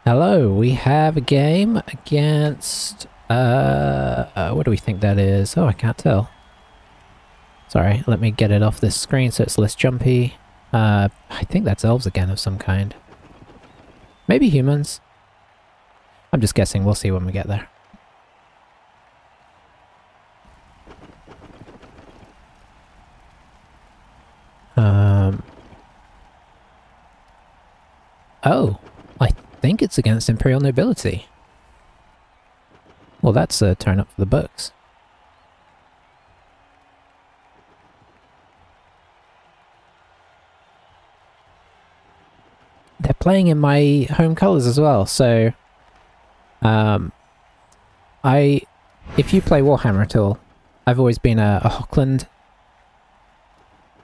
Hello, we have a game against, what do we think that is? Oh, I can't tell. Sorry, let me get it off this screen so it's less jumpy. I think that's elves again of some kind. Maybe humans. I'm just guessing, we'll see when we get there. Oh, I think it's against Imperial Nobility. Well, that's a turn up for the books. They're playing in my home colours as well, so... if you play Warhammer at all, I've always been a Hochland.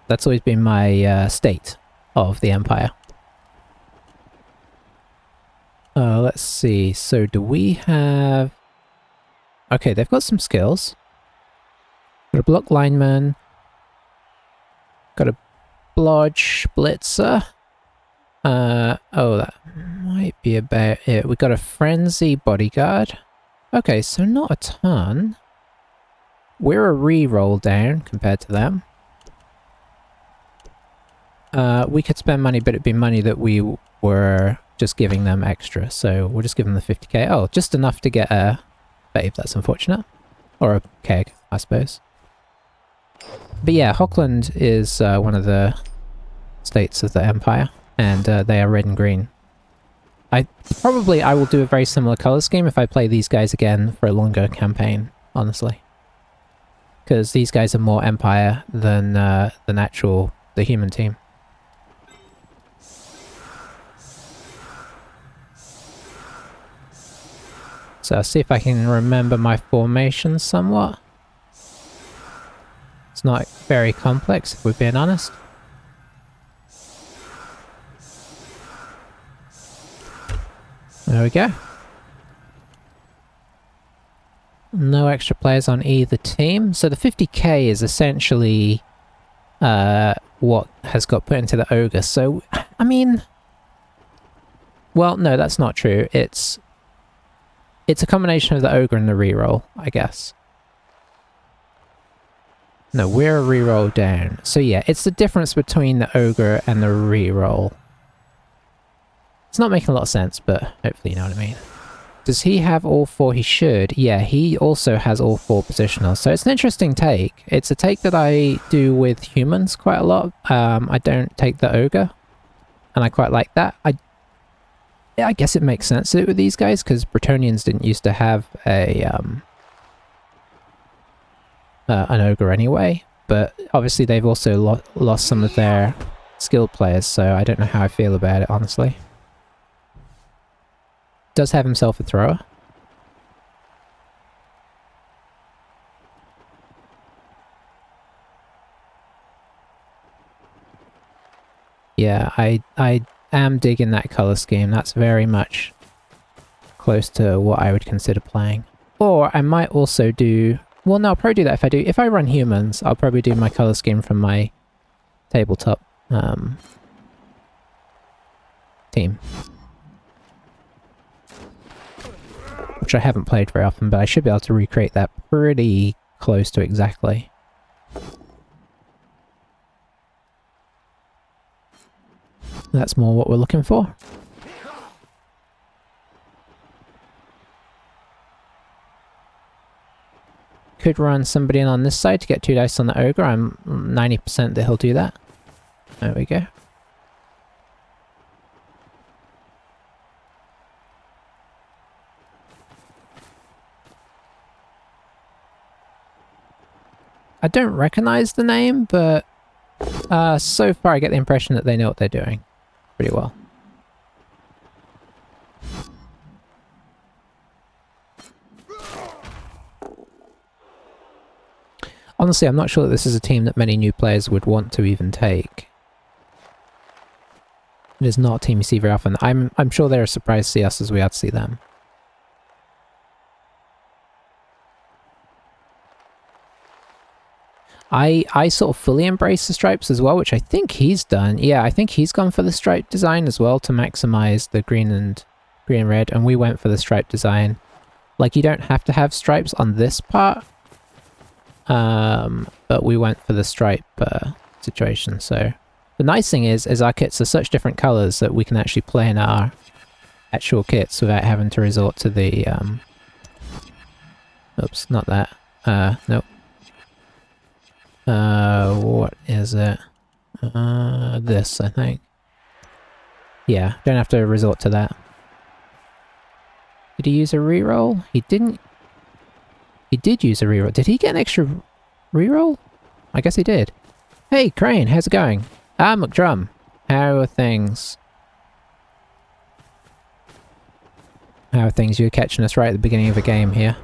That's always been my state of the Empire. Let's see, so do we have... Okay, they've got some skills. Got a block lineman. Got a blodge blitzer. Oh, that might be about it. We got a frenzy bodyguard. Okay, so not a ton. We're a re-roll down compared to them. We could spend money, but it'd be money that we were just giving them extra. So we'll just give them the 50k. Oh, just enough to get a babe. That's unfortunate. Or a keg, I suppose. But yeah, Hochland is one of the states of the Empire. And they are red and green. I will do a very similar colour scheme if I play these guys again for a longer campaign, honestly. Because these guys are more Empire than the human team. So I'll see if I can remember my formation somewhat. It's not very complex, if we're being honest. There we go. No extra players on either team. So the 50k is essentially what has got put into the ogre. So, I mean... Well, no, that's not true. It's a combination of the ogre and the reroll, I guess. No, we're a reroll down. So yeah, it's the difference between the ogre and the reroll. It's not making a lot of sense, but hopefully you know what I mean. Does he have all four? He should. Yeah, he also has all four positionals. So it's an interesting take. It's a take that I do with humans quite a lot. I don't take the ogre, and I quite like that. I guess it makes sense to do it with these guys, because Bretonnians didn't used to have an ogre anyway. But obviously they've also lost some of their skilled players, so I don't know how I feel about it, honestly. Does have himself a thrower. Yeah, I am digging that colour scheme. That's very much close to what I would consider playing. Or I might also do... Well, no, I'll probably do that if I do... If I run humans, I'll probably do my colour scheme from my tabletop team. Which I haven't played very often, but I should be able to recreate that pretty close to exactly. That's more what we're looking for. Could run somebody in on this side to get 2 dice on the ogre. I'm 90% that he'll do that. There we go. I don't recognize the name, but so far I get the impression that they know what they're doing pretty well. Honestly, I'm not sure that this is a team that many new players would want to even take. It is not a team you see very often. I'm sure they're surprised to see us as we are to see them. I sort of fully embrace the stripes as well, which I think he's done. Yeah, I think he's gone for the stripe design as well to maximize the green and green and red, and we went for the stripe design. Like, you don't have to have stripes on this part, but we went for the stripe situation. So the nice thing is our kits are such different colors that we can actually play in our actual kits without having to resort to the oops, not that. Nope. What is it? This, I think. Yeah, don't have to resort to that. Did he use a reroll? He didn't. He did use a reroll. Did he get an extra reroll? I guess he did. Hey, Crane, how's it going? Ah, McDrum. How are things? How are things? You're catching us right at the beginning of a game here.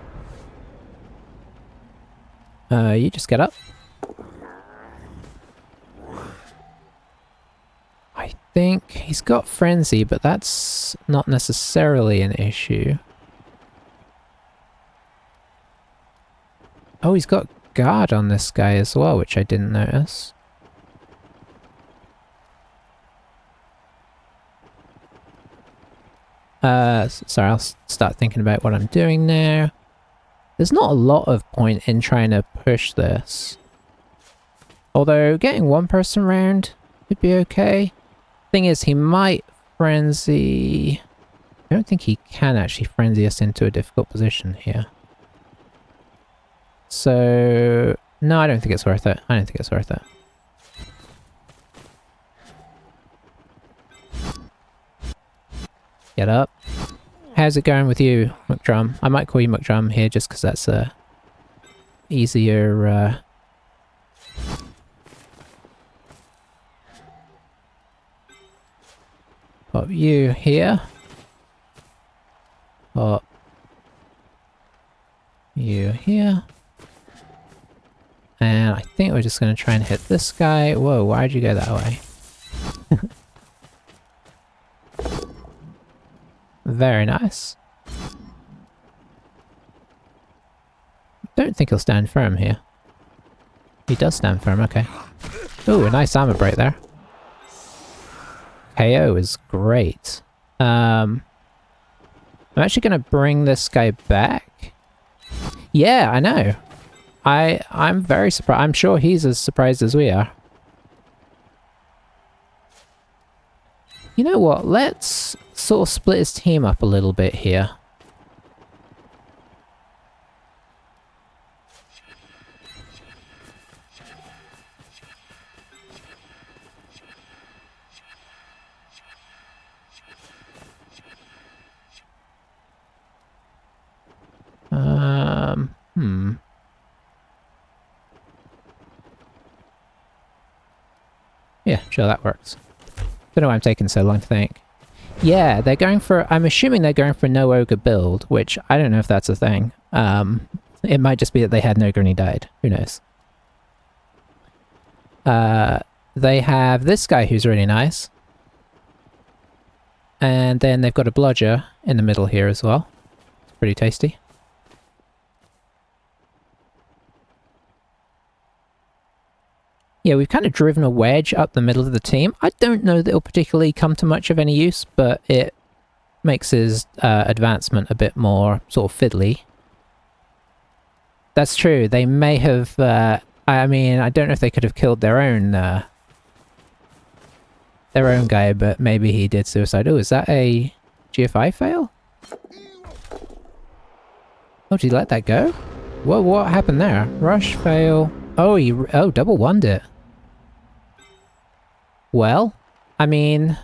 You just get up. I think he's got Frenzy, but that's not necessarily an issue. Oh, he's got Guard on this guy as well, which I didn't notice. Sorry, I'll start thinking about what I'm doing now. There's not a lot of point in trying to push this. Although, getting one person round would be okay. Thing is, he might frenzy... I don't think he can actually frenzy us into a difficult position here. So... no, I don't think it's worth it. I don't think it's worth it. Get up. How's it going with you, McDrum? I might call you McDrum here just because that's a easier... Pop you here. Pop you here. And I think we're just going to try and hit this guy. Whoa, why'd you go that way? Very nice. Don't think he'll stand firm here. He does stand firm, okay. Ooh, a nice armor break there. KO is great. I'm actually going to bring this guy back. Yeah, I know. I'm very surprised. I'm sure he's as surprised as we are. You know what? Let's sort of split his team up a little bit here. Yeah, sure, that works. Don't know why I'm taking so long to think. Yeah, they're going for... I'm assuming they're going for no ogre build, which I don't know if that's a thing. It might just be that they had an ogre and he died. Who knows? They have this guy who's really nice. And then they've got a blodger in the middle here as well. It's pretty tasty. Yeah, we've kind of driven a wedge up the middle of the team. I don't know that it'll particularly come to much of any use, but it makes his advancement a bit more sort of fiddly. That's true. They may have... I mean, I don't know if they could have killed their own guy, but maybe he did suicide. Oh, is that a GFI fail? Oh, did he let that go? Whoa, what happened there? Rush fail. Oh, he double wonned it. Well, I mean...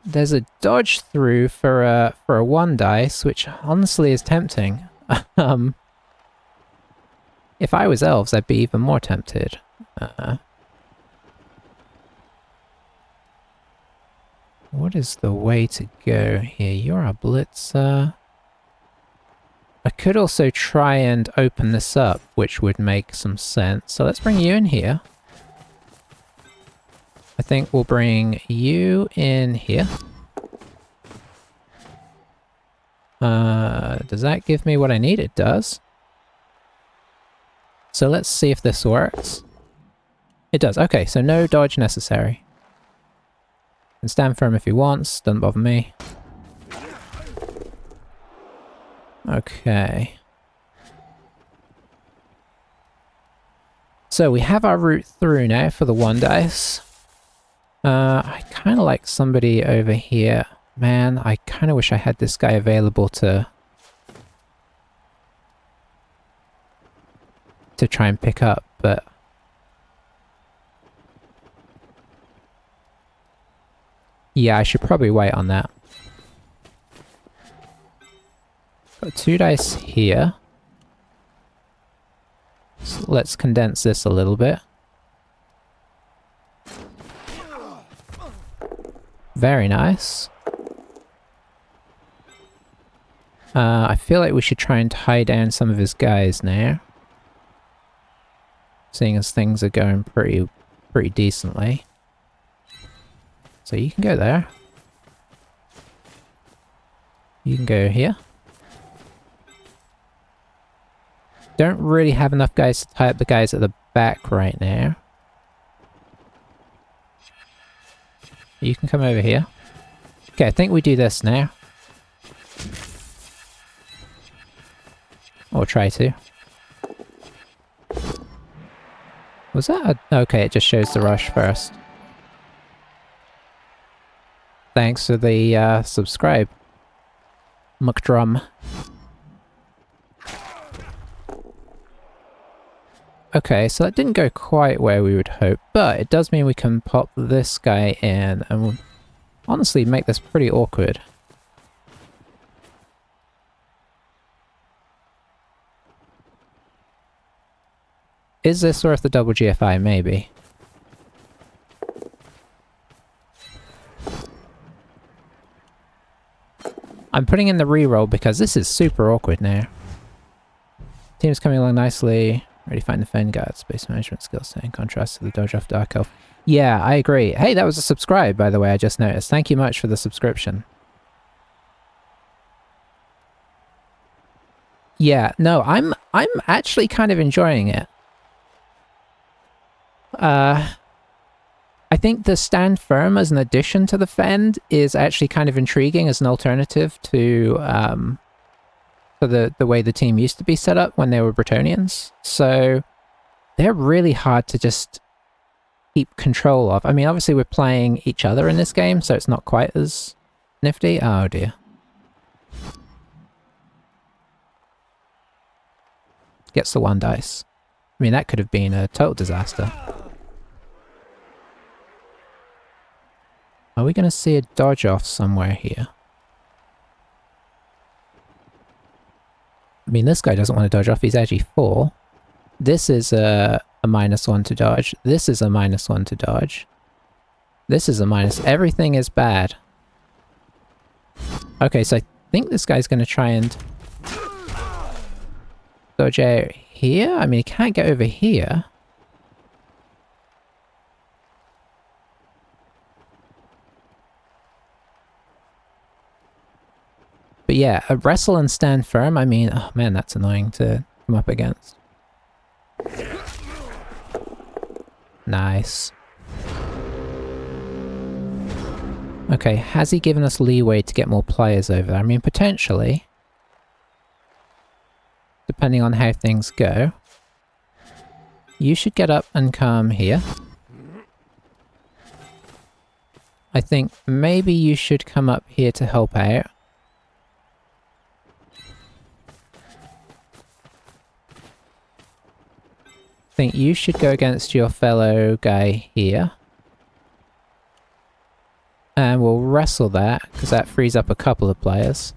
there's a dodge through for a 1 dice, which honestly is tempting. If I was elves, I'd be even more tempted. What is the way to go here? You're a blitzer. I could also try and open this up, which would make some sense. So let's bring you in here. I think we'll bring you in here. Does that give me what I need? It does. So let's see if this works. It does. Okay, so no dodge necessary. can stand firm if he wants, doesn't bother me. Okay. So we have our route through now for the 1 dice. I kind of like somebody over here. Man, I kind of wish I had this guy available to try and pick up, but yeah, I should probably wait on that. Got 2 dice here. So let's condense this a little bit. Very nice. I feel like we should try and tie down some of his guys now. Seeing as things are going pretty decently. So you can go there. You can go here. Don't really have enough guys to tie up the guys at the back right now. You can come over here. Okay, I think we do this now. Or try to. Was that a... Okay, it just shows the rush first. Thanks for the subscribe, McDrum. Okay, so that didn't go quite where we would hope, but it does mean we can pop this guy in and honestly make this pretty awkward. Is this worth the double GFI? Maybe. I'm putting in the reroll because this is super awkward now. Team's coming along nicely. Already find the Fen guard. Space management skills in contrast to the Dodge off Dark Elf. Yeah, I agree. Hey, that was a subscribe, by the way, I just noticed. Thank you much for the subscription. Yeah, no, I'm actually kind of enjoying it. I think the stand firm as an addition to the Fend is actually kind of intriguing as an alternative to the way the team used to be set up when they were Bretonnians. So they're really hard to just keep control of. I mean, obviously we're playing each other in this game, so it's not quite as nifty. Oh dear. Gets the 1 dice. I mean, that could have been a total disaster. Are we going to see a dodge off somewhere here? I mean, this guy doesn't want to dodge off. He's actually 4. This is a -1 to dodge. This is a -1 to dodge. This is a minus. Everything is bad. Okay, so I think this guy's going to try and dodge out here. I mean, he can't get over here. But yeah, a wrestle and stand firm, I mean, oh man, that's annoying to come up against. Nice. Okay, has he given us leeway to get more players over there? I mean, potentially. Depending on how things go. You should get up and come here. I think maybe you should come up here to help out. I think you should go against your fellow guy here. And we'll wrestle that, because that frees up a couple of players.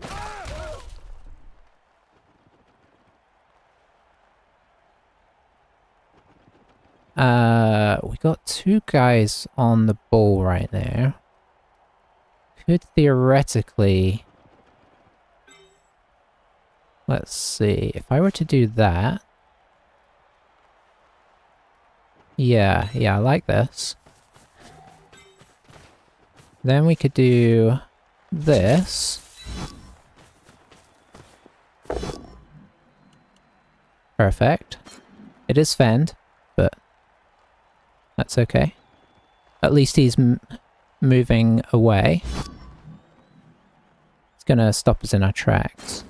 We got 2 guys on the ball right now. Could theoretically... Let's see, if I were to do that... Yeah, I like this. Then we could do this. Perfect. It is fend, but that's okay. At least he's moving away. It's going to stop us in our tracks.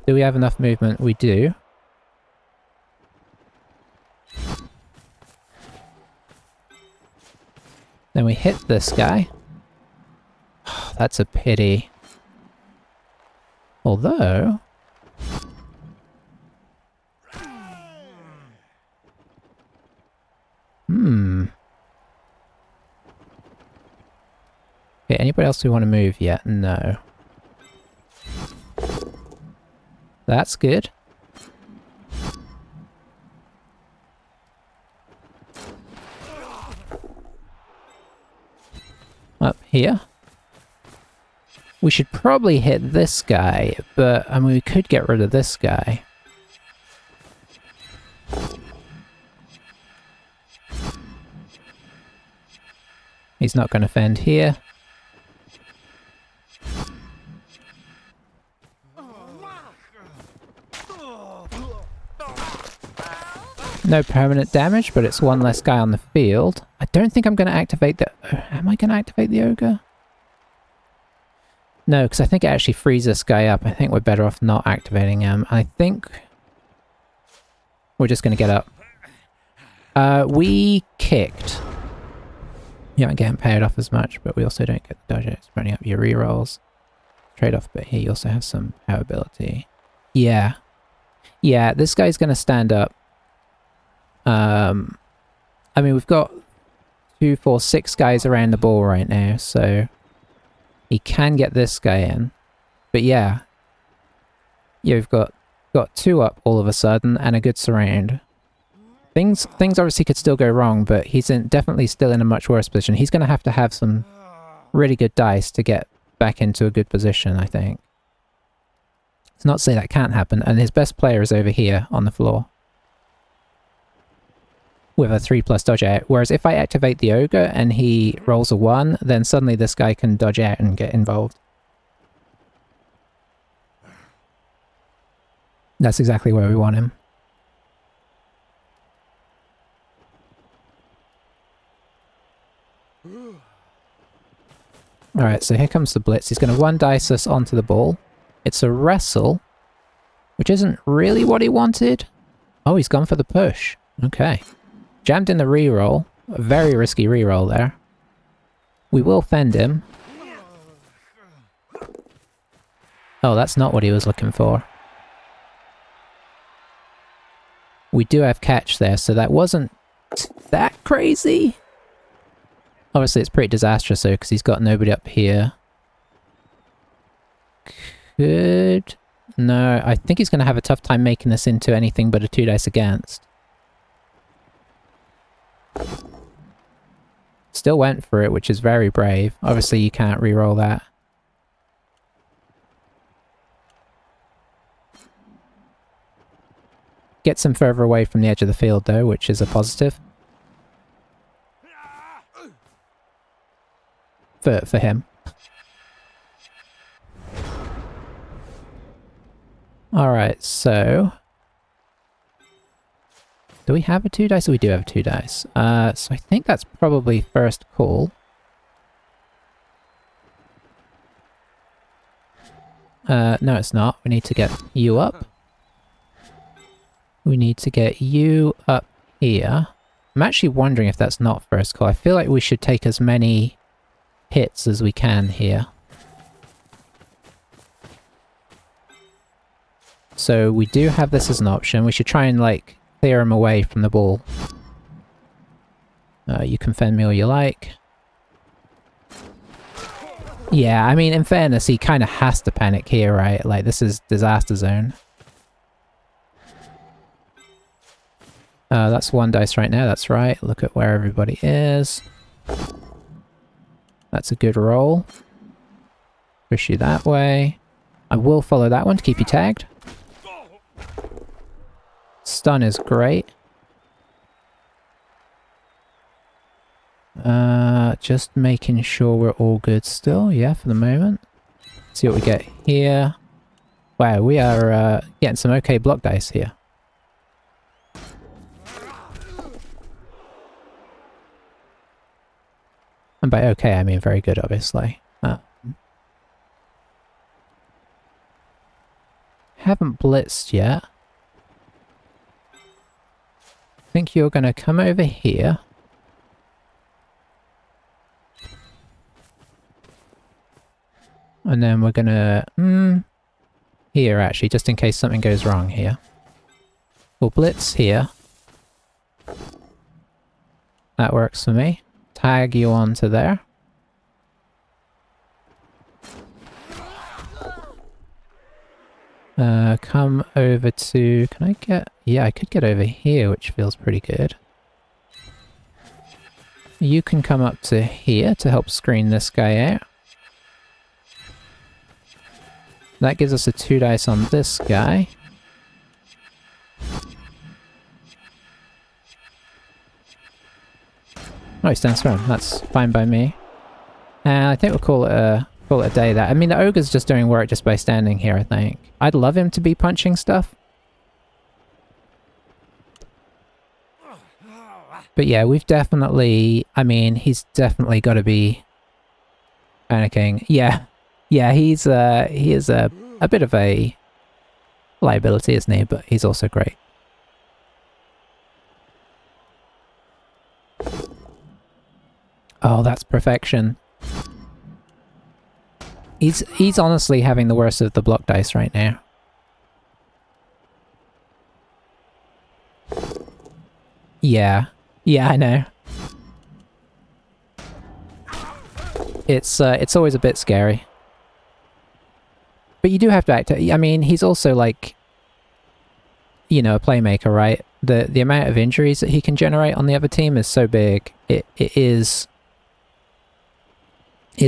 Do we have enough movement? We do. Then we hit this guy. Oh, that's a pity. Although... Okay, anybody else who want to move yet? No. That's good. Up here. We should probably hit this guy, but I mean we could get rid of this guy. He's not going to fend here. No permanent damage, but it's one less guy on the field. I don't think I'm going to activate the... Am I going to activate the ogre? No, because I think it actually frees this guy up. I think we're better off not activating him. I think... We're just going to get up. We kicked. You aren't getting paid off as much, but we also don't get the dodge. It's running up your rerolls. Trade-off bit here, you also have some power ability. Yeah. Yeah, this guy's going to stand up. I mean, we've got 2, 4, 6 guys around the ball right now, so he can get this guy in. But yeah, you've got 2 up all of a sudden and a good surround. Things obviously could still go wrong, but he's definitely still in a much worse position. He's going to have some really good dice to get back into a good position, I think. It's not to say that can't happen, and his best player is over here on the floor. With a 3+ dodge out. Whereas if I activate the ogre and he rolls a 1, then suddenly this guy can dodge out and get involved. That's exactly where we want him. Alright, so here comes the blitz. He's going to 1-dice us onto the ball. It's a wrestle, which isn't really what he wanted. Oh, he's gone for the push. Okay. Jammed in the reroll. A very risky reroll there. We will fend him. Oh, that's not what he was looking for. We do have catch there, so that wasn't that crazy. Obviously, it's pretty disastrous though, because he's got nobody up here. Could... No, I think he's going to have a tough time making this into anything but a 2-dice against. Still went for it, which is very brave. Obviously, you can't re-roll that. Gets him further away from the edge of the field, though, which is a positive. For him. Alright, so... Do we have a 2-dice? We do have a 2-dice. So I think that's probably first call. No, it's not. We need to get you up. We need to get you up here. I'm actually wondering if that's not first call. I feel like we should take as many hits as we can here. So we do have this as an option. We should try and, like, clear him away from the ball. You can fend me all you like. Yeah, I mean, in fairness, he kind of has to panic here, right? Like, this is disaster zone. That's 1 dice right now, that's right. Look at where everybody is. That's a good roll. Push you that way. I will follow that one to keep you tagged. Stun is great. Just making sure we're all good still, yeah, for the moment. See what we get here. Wow, we are getting some okay block dice here. And by okay, I mean very good, obviously. Haven't blitzed yet. I think you're going to come over here. And then we're going to... here, actually, just in case something goes wrong here. We'll blitz here. That works for me. Tag you onto there. Come over to... Can I get... Yeah, I could get over here, which feels pretty good. You can come up to here to help screen this guy out. That gives us a 2 dice on this guy. Oh, he stands firm. That's fine by me. And I think we'll call it a day there. I mean, the ogre's just doing work just by standing here, I think. I'd love him to be punching stuff. But yeah, we've definitely... I mean, he's definitely got to be panicking. Yeah. Yeah, he is a bit of a liability, isn't he? But he's also great. Oh, that's perfection. He's honestly having the worst of the block dice right now. Yeah. Yeah, I know. It's always a bit scary. But you do have to act... I mean, he's also like... You know, a playmaker, right? The amount of injuries that he can generate on the other team is so big. It is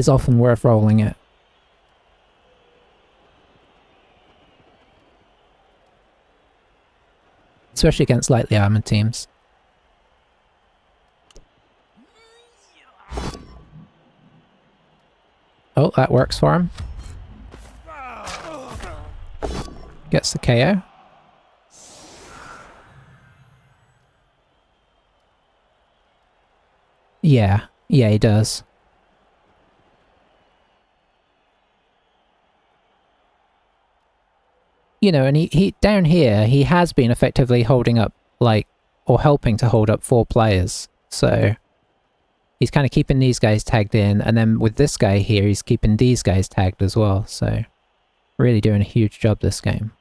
often worth rolling it. Especially against lightly armored teams. Oh, that works for him. Gets the KO. Yeah. Yeah, he does. You know, and he down here, he has been effectively holding up, like, or helping to hold up 4 players. So he's kind of keeping these guys tagged in, and then with this guy here, he's keeping these guys tagged as well. So really doing a huge job this game.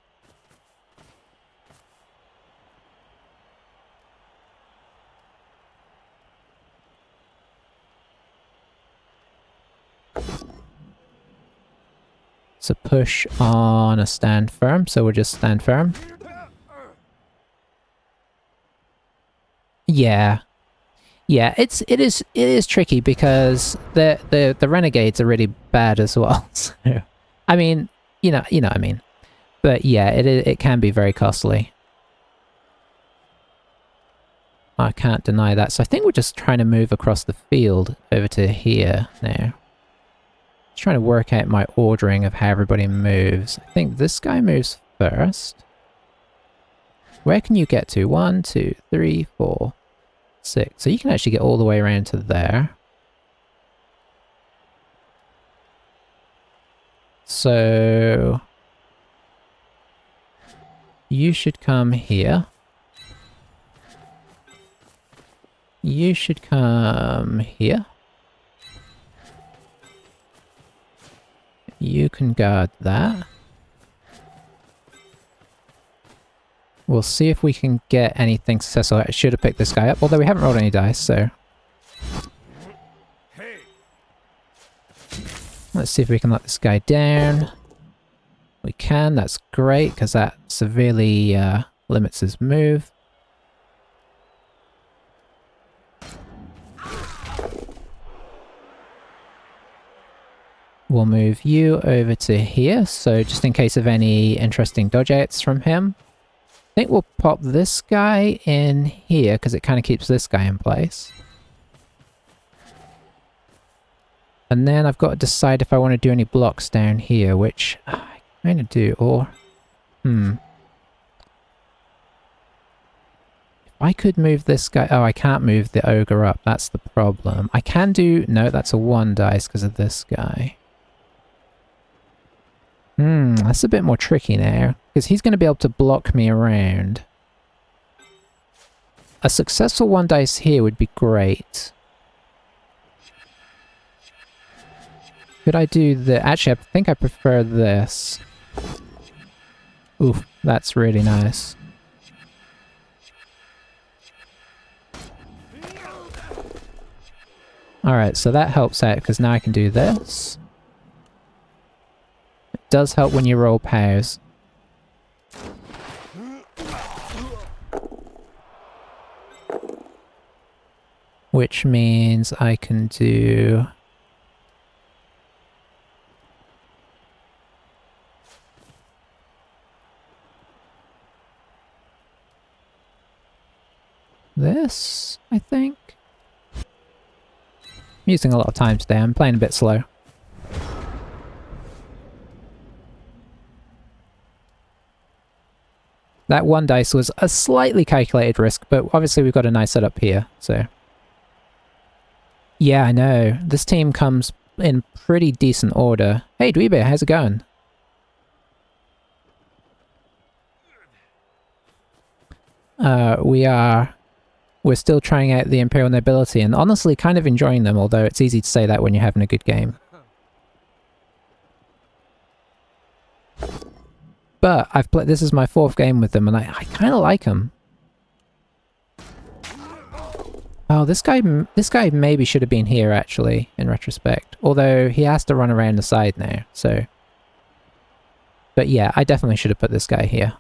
It's a push on a stand firm, so we'll just stand firm. Yeah. Yeah, it is tricky because the renegades are really bad as well. So, I mean, you know what I mean. But yeah, it can be very costly. I can't deny that. So I think we're just trying to move across the field over to here now. Just trying to work out my ordering of how everybody moves. I think this guy moves first. Where can you get to? 1, 2, 3, 4, 6. So you can actually get all the way around to there. So you should come here. You should come here. You can guard that. We'll see if we can get anything successful. I should have picked this guy up, although we haven't rolled any dice, so... Let's see if we can let this guy down. We can, that's great, because that severely limits his move. We'll move you over to here, so just in case of any interesting dodge outs from him. I think we'll pop this guy in here, because it kind of keeps this guy in place. And then I've got to decide if I want to do any blocks down here, which I kind of do, or... If I could move this guy. Oh, I can't move the ogre up. That's the problem. I can do... No, that's a 1 dice because of this guy. That's a bit more tricky now. Because he's going to be able to block me around. A successful 1 dice here would be great. Could I do the... Actually, I think I prefer this. Oof, that's really nice. Alright, so that helps out because now I can do this. It does help when you roll POWs. Which means I can do... this, I think. I'm using a lot of time today, I'm playing a bit slow. That 1 dice was a slightly calculated risk, but obviously we've got a nice setup here, so... Yeah, I know. This team comes in pretty decent order. Hey, Dweebear, how's it going? We're still trying out the Imperial Nobility, and honestly kind of enjoying them, although it's easy to say that when you're having a good game. But I've played... This is my 4th game with them, and I kind of like them. Oh, this guy maybe should have been here, actually, in retrospect. Although, he has to run around the side now, so... But yeah, I definitely should have put this guy here.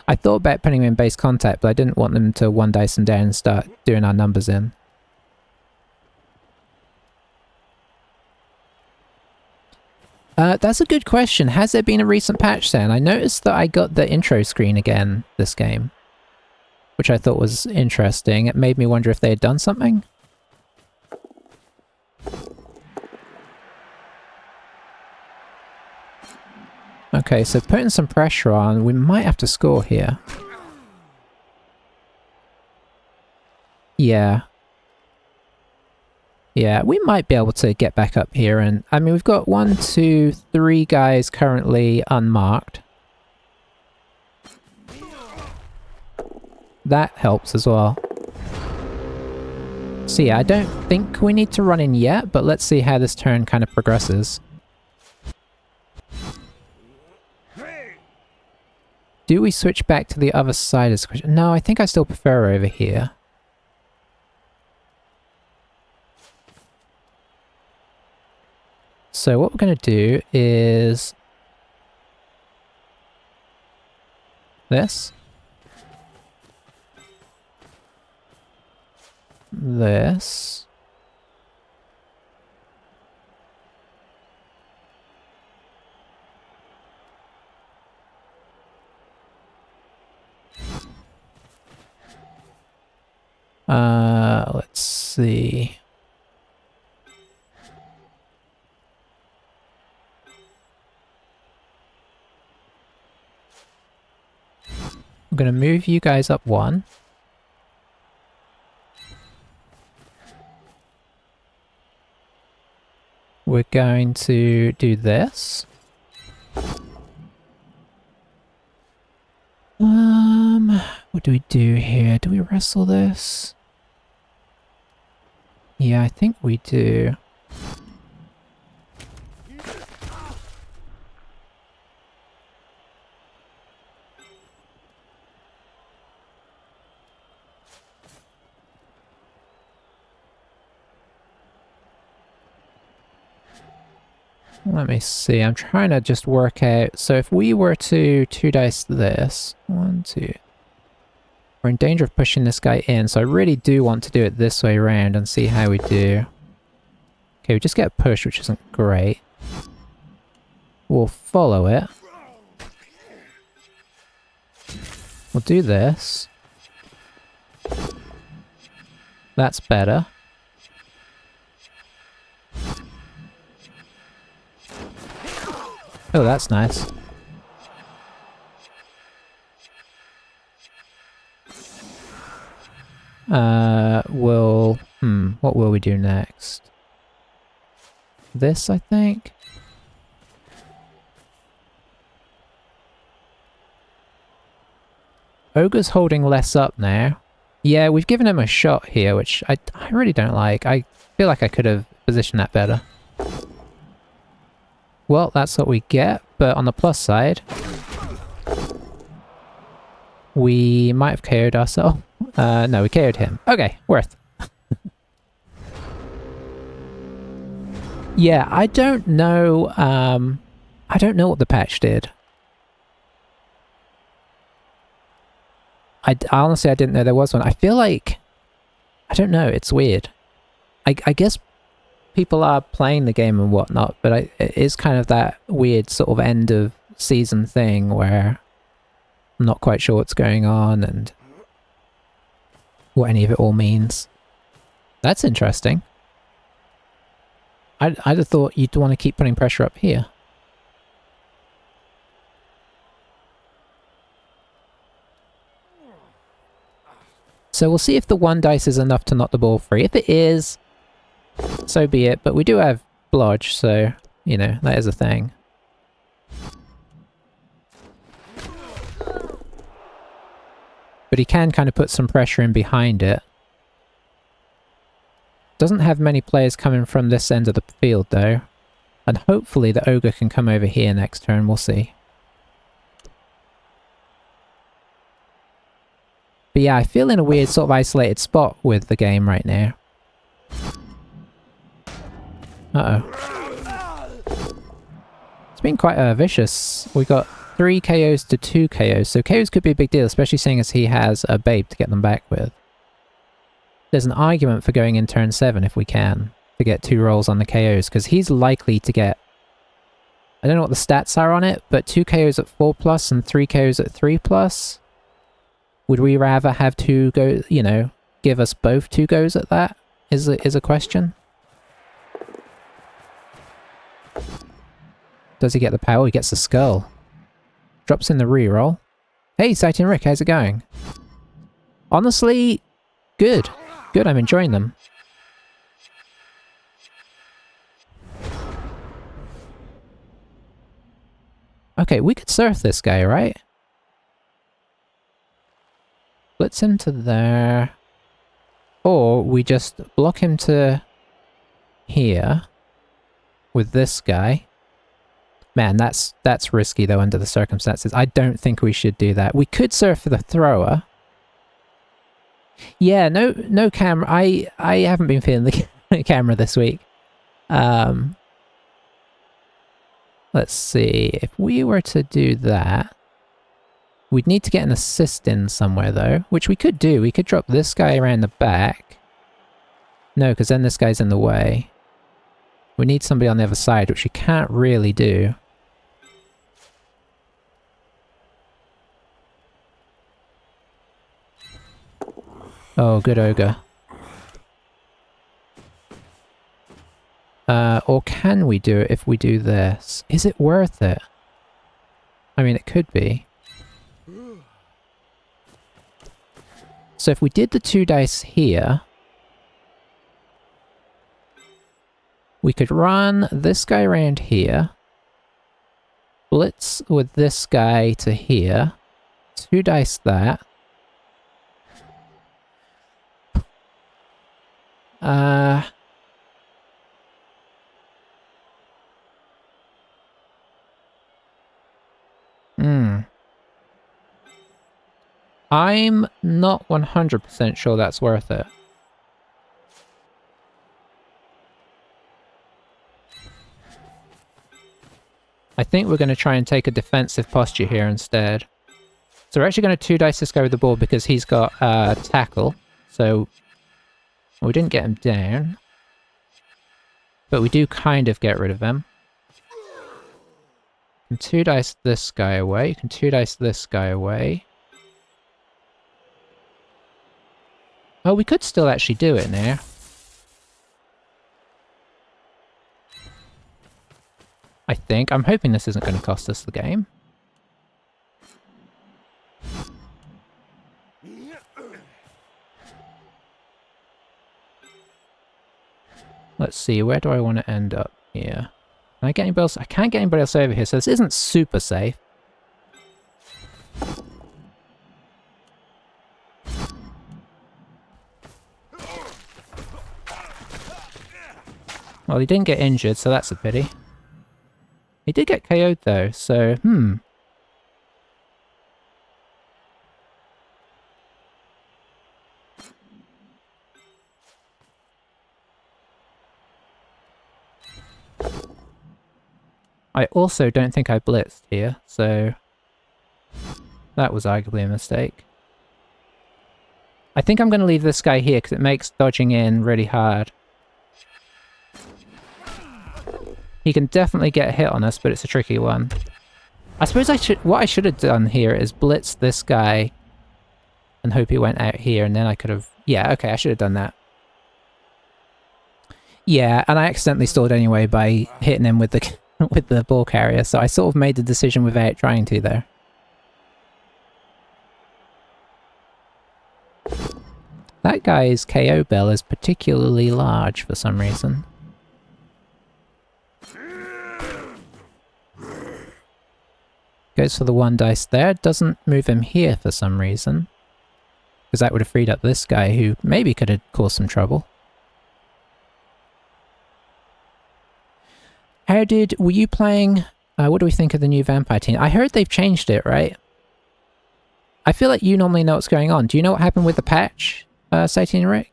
I thought about putting him in base contact, but I didn't want them to 1 dice him down and start doing our numbers in. That's a good question. Has there been a recent patch then? I noticed that I got the intro screen again this game, which I thought was interesting. It made me wonder if they had done something. Okay, so putting some pressure on, we might have to score here. Yeah. Yeah, we might be able to get back up here and... I mean, we've got 1, 2, 3 guys currently unmarked. That helps as well. So yeah, I don't think we need to run in yet, but let's see how this turn kind of progresses. Do we switch back to the other side is the question? No, I think I still prefer over here. So what we're going to do is... this. This. Let's see. I'm gonna move you guys up 1. We're going to do this. What do we do here? Do we wrestle this? Yeah, I think we do. Let me see, I'm trying to just work out. So if we were to 2 dice this, 1, 2. We're in danger of pushing this guy in, so I really do want to do it this way around and see how we do. Okay, we just get pushed, which isn't great. We'll follow it. We'll do this. That's better. Oh, that's nice. What will we do next? This, I think? Ogre's holding less up now. Yeah, we've given him a shot here, which I really don't like. I feel like I could have positioned that better. Well, that's what we get, but on the plus side, we might have KO'd ourselves. No, we KO'd him. Okay, worth. Yeah, I don't know what the patch did. Honestly, I didn't know there was one. I feel like, I don't know, it's weird. I guess people are playing the game and whatnot, but it is kind of that weird sort of end of season thing where I'm not quite sure what's going on and what any of it all means. That's interesting. I'd have thought you'd want to keep putting pressure up here. So we'll see if the one dice is enough to knock the ball free. If it is, so be it. But we do have blodge, so, you know, that is a thing. But he can kind of put some pressure in behind it. Doesn't have many players coming from this end of the field, though. And hopefully the ogre can come over here next turn, we'll see. But yeah, I feel in a weird sort of isolated spot with the game right now. Uh-oh. It's been quite vicious. We got 3 KOs to 2 KOs, so KOs could be a big deal, especially seeing as he has a babe to get them back with. There's an argument for going in turn 7 if we can, to get 2 rolls on the KOs, because he's likely to get... I don't know what the stats are on it, but 2 KOs at 4+ and 3 KOs at 3+. Would we rather have 2 go, you know, give us both 2 goes at that? Is a question. Does he get the power? He gets the skull. Drops in the reroll. Hey, Sighting Rick, how's it going? Honestly, good. Good, I'm enjoying them. Okay, we could surf this guy, right? Blitz him to there. Or we just block him to here with this guy. Man, that's risky though under the circumstances. I don't think we should do that. We could surf for the thrower. Yeah, no camera. I haven't been feeling the camera this week. Let's see. If we were to do that, we'd need to get an assist in somewhere though, which we could do. We could drop this guy around the back. No, because then this guy's in the way. We need somebody on the other side, which you can't really do. Oh, good ogre. Or can we do it if we do this? Is it worth it? I mean, it could be. So if we did the 2 dice here, we could run this guy around here, blitz with this guy to here, 2 dice that. I'm not 100% sure that's worth it. I think we're going to try and take a defensive posture here instead. So we're actually going to 2 dice this guy with the ball because he's got tackle. So we didn't get him down. But we do kind of get rid of him. Can 2 dice this guy away. Can 2 dice this guy away. Oh, we could still actually do it now. I think. I'm hoping this isn't going to cost us the game. Let's see, where do I want to end up here? Can I get anybody else? I can't get anybody else over here, so this isn't super safe. Well, he didn't get injured, so that's a pity. He did get KO'd though, so, I also don't think I blitzed here, so that was arguably a mistake. I think I'm going to leave this guy here because it makes dodging in really hard. He can definitely get a hit on us, but it's a tricky one. I suppose what I should have done here is blitz this guy and hope he went out here, and then I could have... Yeah, okay, I should have done that. Yeah, and I accidentally stalled anyway by hitting him with the with the ball carrier, so I sort of made the decision without trying to there. That guy's KO bell is particularly large for some reason. Goes for the 1 dice there, doesn't move him here for some reason. Because that would have freed up this guy who maybe could have caused some trouble. Were you playing, what do we think of the new vampire team? I heard they've changed it, right? I feel like you normally know what's going on. Do you know what happened with the patch, Saty and Rick?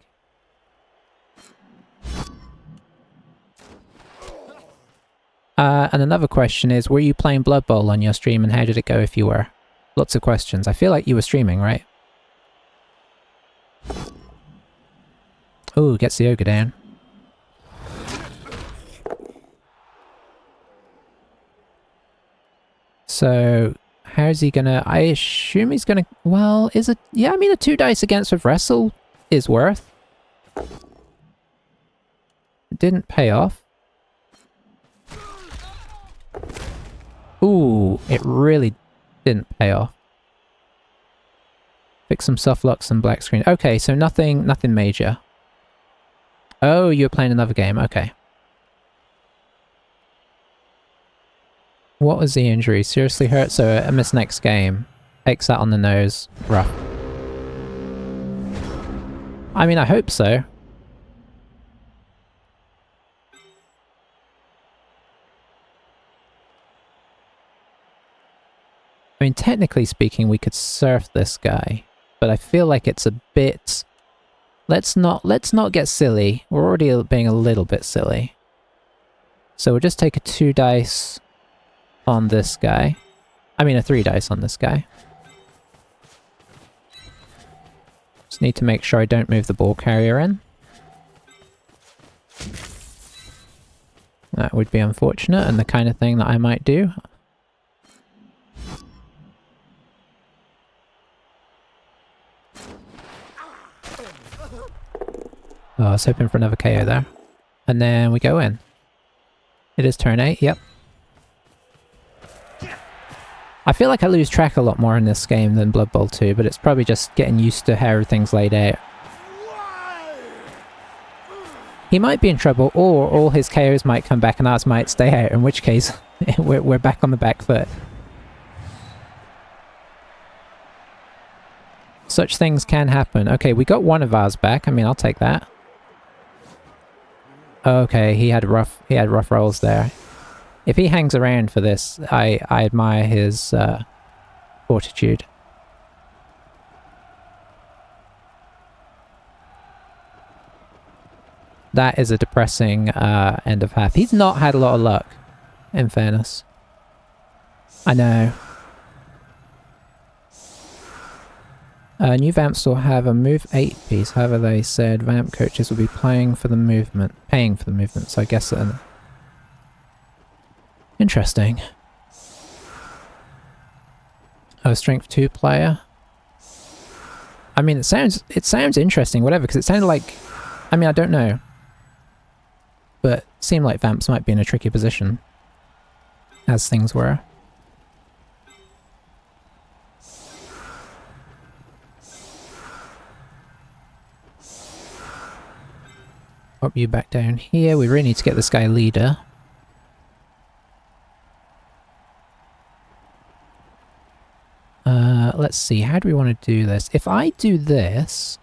And another question is, were you playing Blood Bowl on your stream and how did it go if you were? Lots of questions. I feel like you were streaming, right? Ooh, gets the ogre down. So, how's he gonna... I assume he's gonna... Well, is it... Yeah, I mean, a 2 dice against with Wrestle is worth. It didn't pay off. Ooh, it really didn't pay off. Fix some soft locks and black screen. Okay, so nothing major. Oh, you're playing another game. Okay. What was the injury? Seriously hurt? So I missed next game. Takes that on the nose. Rough. I mean, I hope so. I mean, technically speaking, we could surf this guy, but I feel like it's a bit... Let's not get silly. We're already being a little bit silly. So we'll just take a 2 dice on this guy. I mean, a 3 dice on this guy. Just need to make sure I don't move the ball carrier in. That would be unfortunate and the kind of thing that I might do. Oh, I was hoping for another KO there. And then we go in. It is turn 8, yep. I feel like I lose track a lot more in this game than Blood Bowl 2, but it's probably just getting used to how everything's laid out. He might be in trouble, or all his KOs might come back and ours might stay out, in which case we're back on the back foot. Such things can happen. Okay, we got one of ours back. I mean, I'll take that. Okay, he had rough rolls there. If he hangs around for this, I admire his fortitude. That is a depressing end of half. He's not had a lot of luck, in fairness. I know. New vamps will have a move 8 piece, however they said vamp coaches will be paying for the movement, so I guess... Interesting. Oh, strength 2 player? I mean, it sounds interesting, whatever, because it sounded like... I mean, I don't know. But it seemed like vamps might be in a tricky position. as things were. Pop you back down here. We really need to get this guy leader. Let's see, how do we want to do this? If I do this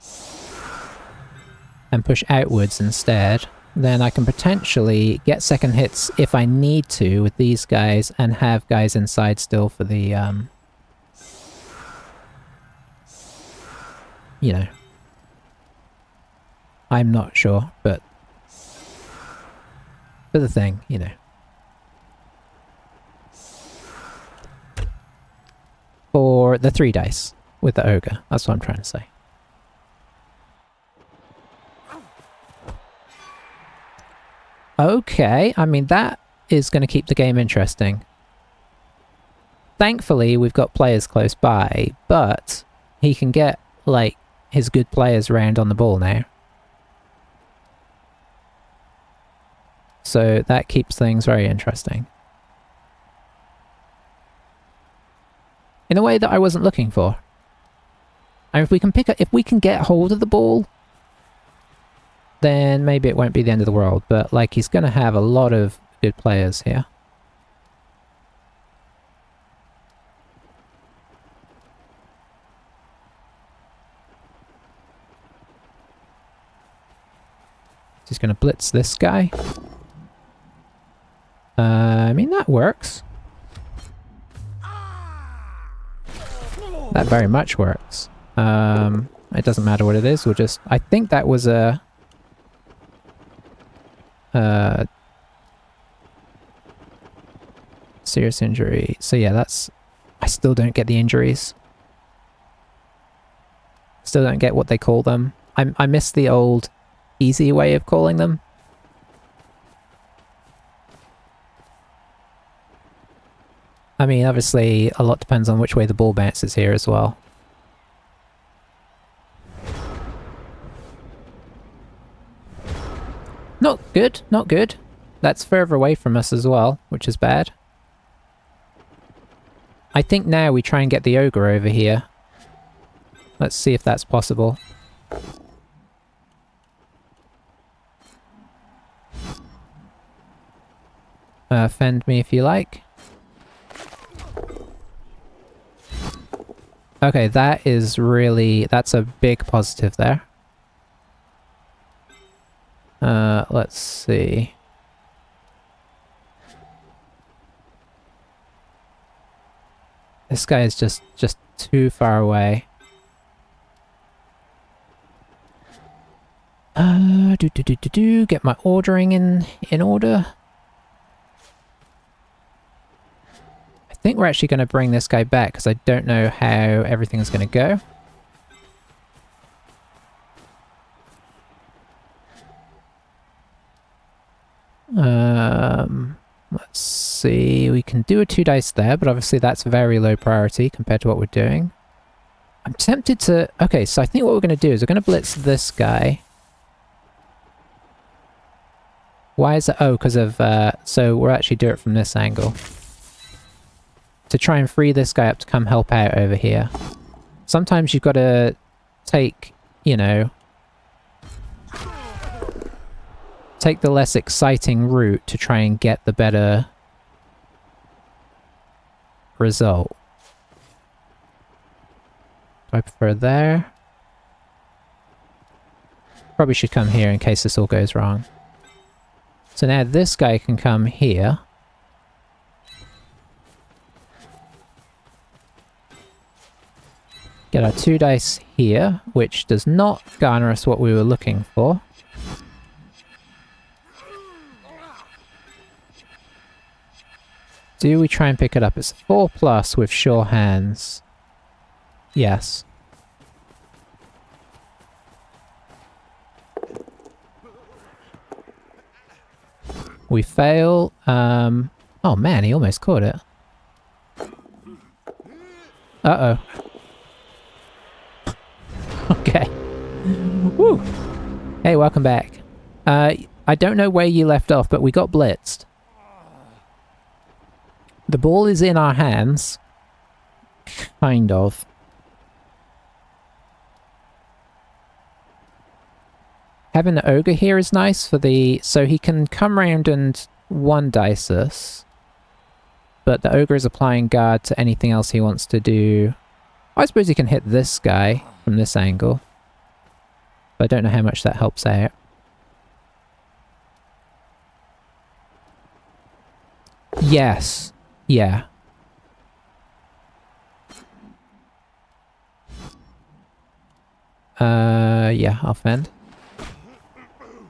and push outwards instead, then I can potentially get second hits if I need to with these guys and have guys inside still for the, you know. I'm not sure, but for the thing, you know. For the 3 dice with the ogre, that's what I'm trying to say. Okay, I mean that is going to keep the game interesting. Thankfully, we've got players close by, but he can get, like, his good players around on the ball now. So that keeps things very interesting. In a way that I wasn't looking for. And if we can if we can get hold of the ball, then maybe it won't be the end of the world. But, like, he's going to have a lot of good players here. He's going to blitz this guy. I mean, that works. That very much works. It doesn't matter what it is, we'll just... I think that was a... serious injury. So yeah, that's... I still don't get the injuries. Still don't get what they call them. I miss the old easy way of calling them. I mean, obviously, a lot depends on which way the ball bounces here as well. Not good, not good. That's further away from us as well, which is bad. I think now we try and get the ogre over here. Let's see if that's possible. Fend me if you like. Okay, that is really... that's a big positive there. Let's see. This guy is just too far away. Get my ordering in order. I think we're actually going to bring this guy back because I don't know how everything's going to go. Let's see, we can do a 2 dice there, but obviously that's very low priority compared to what we're doing. I'm tempted to... okay, so I think what we're going to do is we're going to blitz this guy. Why is that? Oh, because of... so we'll actually do it from this angle. To try and free this guy up to come help out over here. Sometimes you've got to take, you know... take the less exciting route to try and get the better result. Do I prefer there? Probably should come here in case this all goes wrong. So now this guy can come here. Get our 2 dice here, which does not garner us what we were looking for. Do we try and pick it up? It's 4+ with sure hands. Yes. We fail. Oh man, he almost caught it. Uh-oh. Okay. Woo! Hey, welcome back. I don't know where you left off, but we got blitzed. The ball is in our hands. Kind of. Having the ogre here is nice for the... So he can come around and one-dice us. But the ogre is applying guard to anything else he wants to do. I suppose he can hit this guy from this angle. But I don't know how much that helps out. Yes. Yeah. Yeah, I'll fend.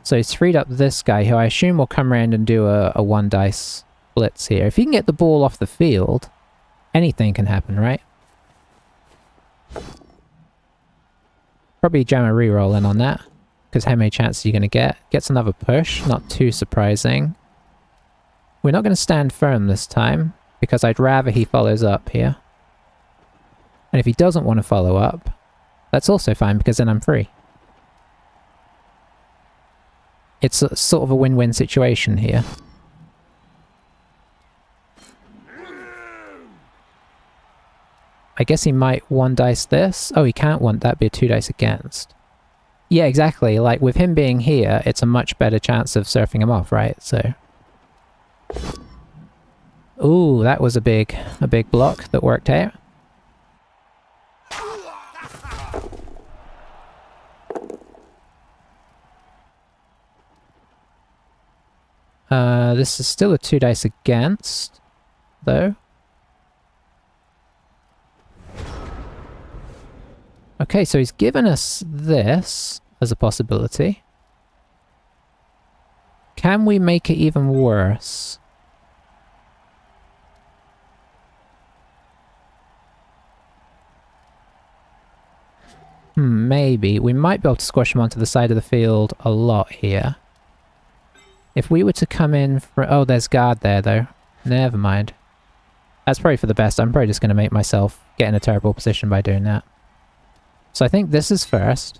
So he's freed up this guy, who I assume will come around and do a one-dice blitz here. If he can get the ball off the field, anything can happen, right? Probably jam a reroll in on that, because how many chances are you going to get? Gets another push, not too surprising. We're not going to stand firm this time, because I'd rather he follows up here. And if he doesn't want to follow up, that's also fine, because then I'm free. It's sort of a win-win situation here. I guess he might one-dice this. Oh, he can't one. That'd be a 2-dice against. Yeah, exactly. Like, with him being here, it's a much better chance of surfing him off, right? So... Ooh, that was a big block that worked out. This is still a 2-dice against, though. Okay, so he's given us this as a possibility. Can we make it even worse? Maybe. We might be able to squash him onto the side of the field a lot here. If we were to come in for... Oh, there's guard there, though. Never mind. That's probably for the best. I'm probably just going to make myself get in a terrible position by doing that. So I think this is first.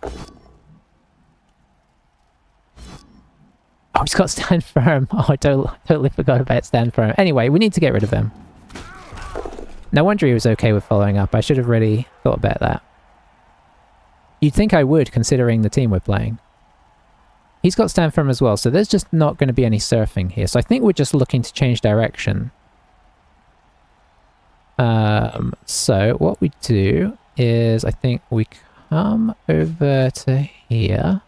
Oh, he's got stand firm. Oh, I totally forgot about stand firm. Anyway, we need to get rid of him. No wonder he was okay with following up. I should have really thought about that. You'd think I would, considering the team we're playing. He's got stand firm as well, so there's just not going to be any surfing here. So I think we're just looking to change direction. So what we do is, I think we come over to here.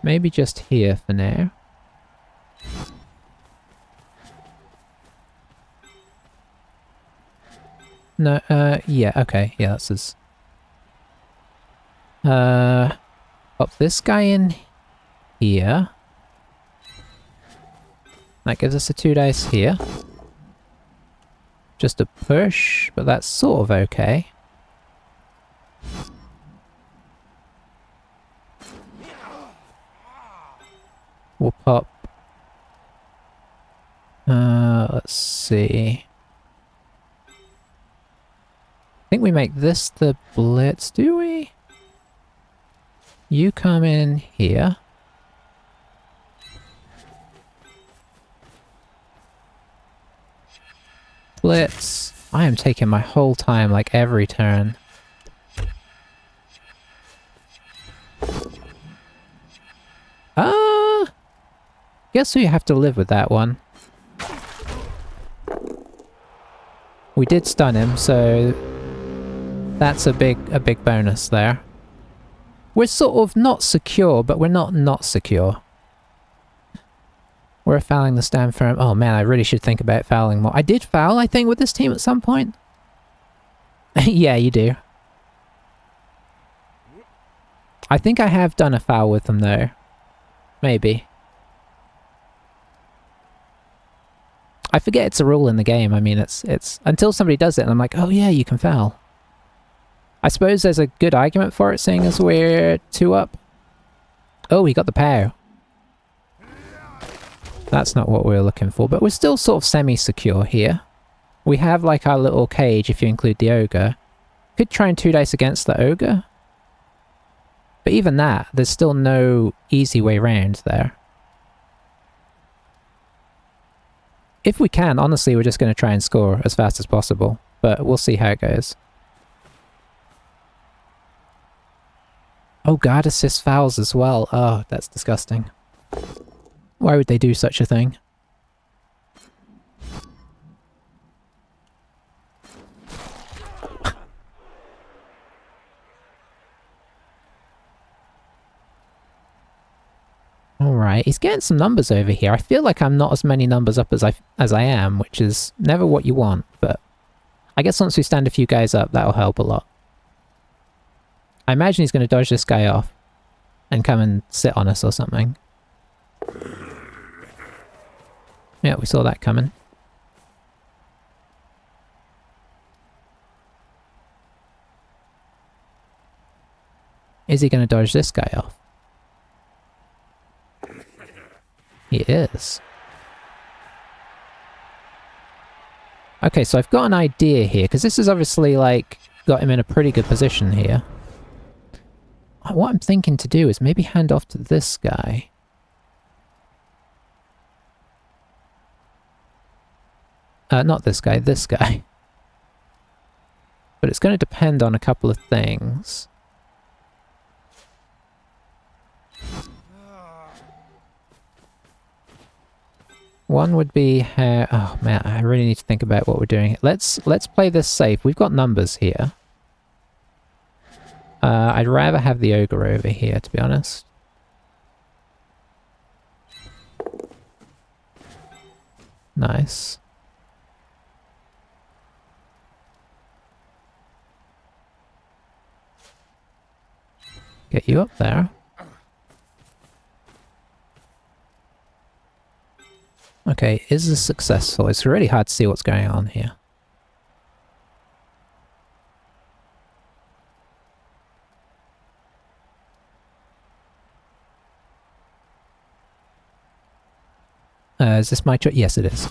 Maybe just here for now. No, yeah, okay, yeah, that's his... pop this guy in here. That gives us a 2-dice here. Just a push, but that's sort of okay. We'll pop... let's see... I think we make this the blitz, do we? You come in here. Blitz. I am taking my whole time, like every turn. Guess we have to live with that one. We did stun him, so that's a big bonus there. We're sort of not secure, but we're not secure. We're fouling the stand firm. Oh man, I really should think about fouling more. I did foul, I think, with this team at some point. Yeah, you do. I think I have done a foul with them though. Maybe. I forget it's a rule in the game. I mean, it's until somebody does it and I'm like, oh yeah, you can foul. I suppose there's a good argument for it, seeing as we're 2 up. Oh, he got the pow. That's not what we were looking for, but we're still sort of semi-secure here. We have like our little cage if you include the ogre. Could try and 2-dice against the ogre. But even that, there's still no easy way round there. If we can, honestly, we're just going to try and score as fast as possible. But we'll see how it goes. Oh, guard assist fouls as well. Oh, that's disgusting. Why would they do such a thing? Alright, he's getting some numbers over here. I feel like I'm not as many numbers up as I am, which is never what you want, but I guess once we stand a few guys up, that'll help a lot. I imagine he's going to dodge this guy off and come and sit on us or something. Yeah, we saw that coming. Is he going to dodge this guy off? He is. Okay, so I've got an idea here, because this is obviously, like, got him in a pretty good position here. What I'm thinking to do is maybe hand off to this guy. Not this guy, this guy. But it's going to depend on a couple of things. One would be how... Oh man, I really need to think about what we're doing. Let's play this safe. We've got numbers here. I'd rather have the ogre over here, to be honest. Nice. Get you up there. Okay, is this successful? It's really hard to see what's going on here. Is this my choice? Yes, it is.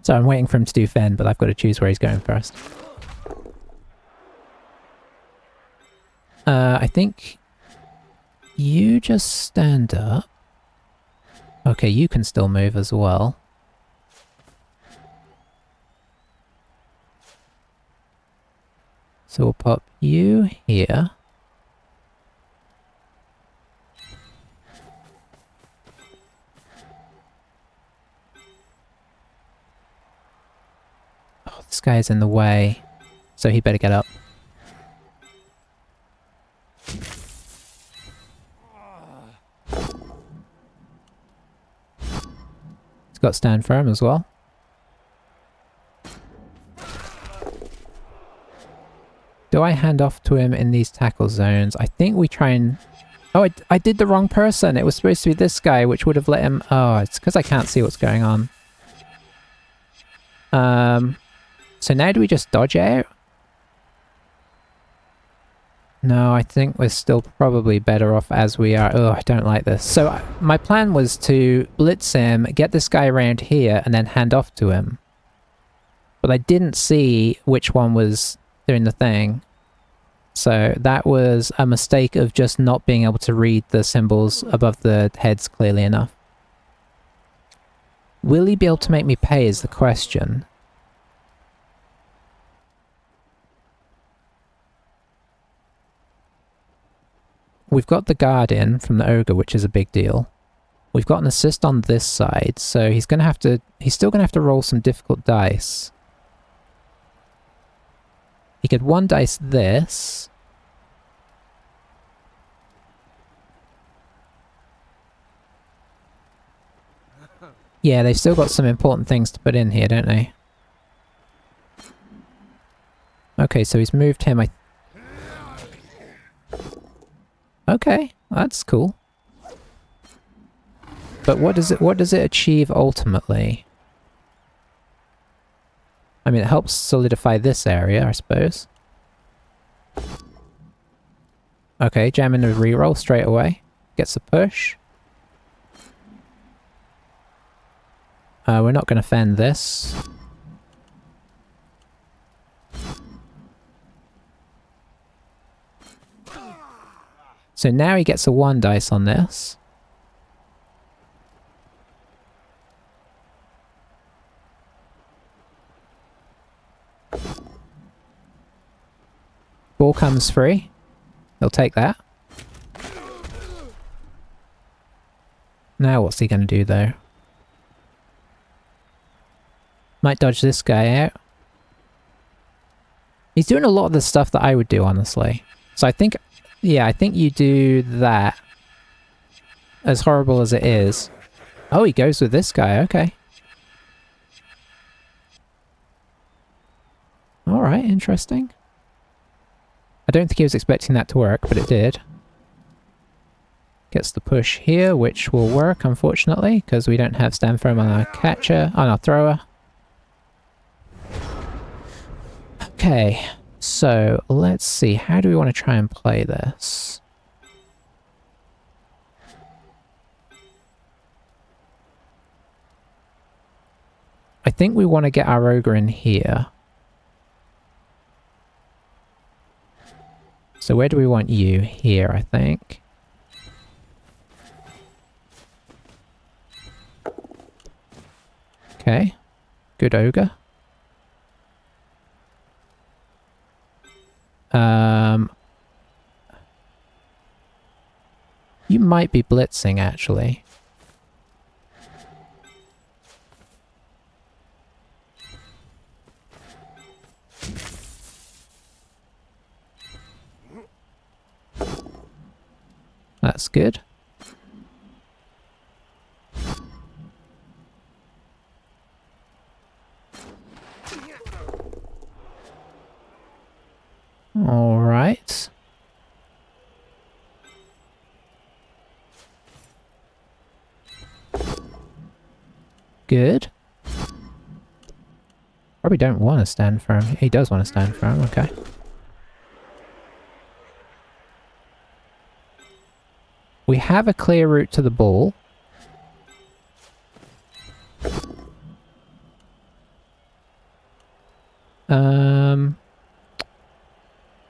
So I'm waiting for him to do Fen, but I've got to choose where he's going first. I think you just stand up. Okay, you can still move as well. So we'll pop you here. Oh, this guy is in the way, so he better get up. He's got stand firm as well. Do I hand off to him in these tackle zones? I think we try and... Oh, I did the wrong person. It was supposed to be this guy, which would have let him... Oh, it's because I can't see what's going on. So now do we just dodge out? No, I think we're still probably better off as we are. Oh, I don't like this. So my plan was to blitz him, get this guy around here, and then hand off to him. But I didn't see which one was doing the thing. So that was a mistake of just not being able to read the symbols above the heads clearly enough. Will he be able to make me pay is the question. We've got the guard in from the ogre, which is a big deal. We've got an assist on this side, so he's gonna have to... He's still gonna have to roll some difficult dice. He could one dice this. Yeah, they've still got some important things to put in here, don't they? Okay, so he's moved him. Okay, that's cool. But what does it achieve ultimately? I mean, it helps solidify this area, I suppose. Okay, jam in the reroll straight away. Gets a push. We're not going to fend this. So now he gets a 1 dice on this. Ball comes free. He'll take that. Now what's he going to do though? Might dodge this guy out. He's doing a lot of the stuff that I would do, honestly. So I think, yeah, I think you do that. As horrible as it is. Oh, he goes with this guy, okay. Alright, interesting. I don't think he was expecting that to work, but it did. Gets the push here, which will work, unfortunately, because we don't have stand firm on our catcher, on our thrower. Okay, so let's see. How do we want to try and play this? I think we want to get our ogre in here. So where do we want you? Here, I think. Okay, good ogre. You might be blitzing, actually. That's good. All right. Good. Probably don't want to stand firm. He does want to stand firm, okay. We have a clear route to the ball. I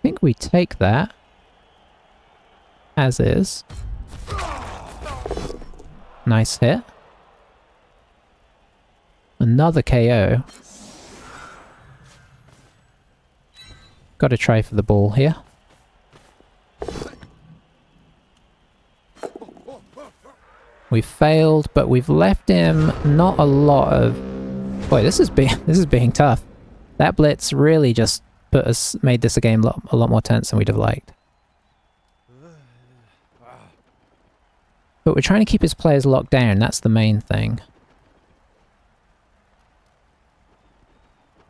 think we take that as is. Nice hit. Another KO. Got to try for the ball here. We failed, but we've left him not a lot of... Boy, this is being tough. That blitz really just made this a game a lot more tense than we'd have liked. But we're trying to keep his players locked down, that's the main thing.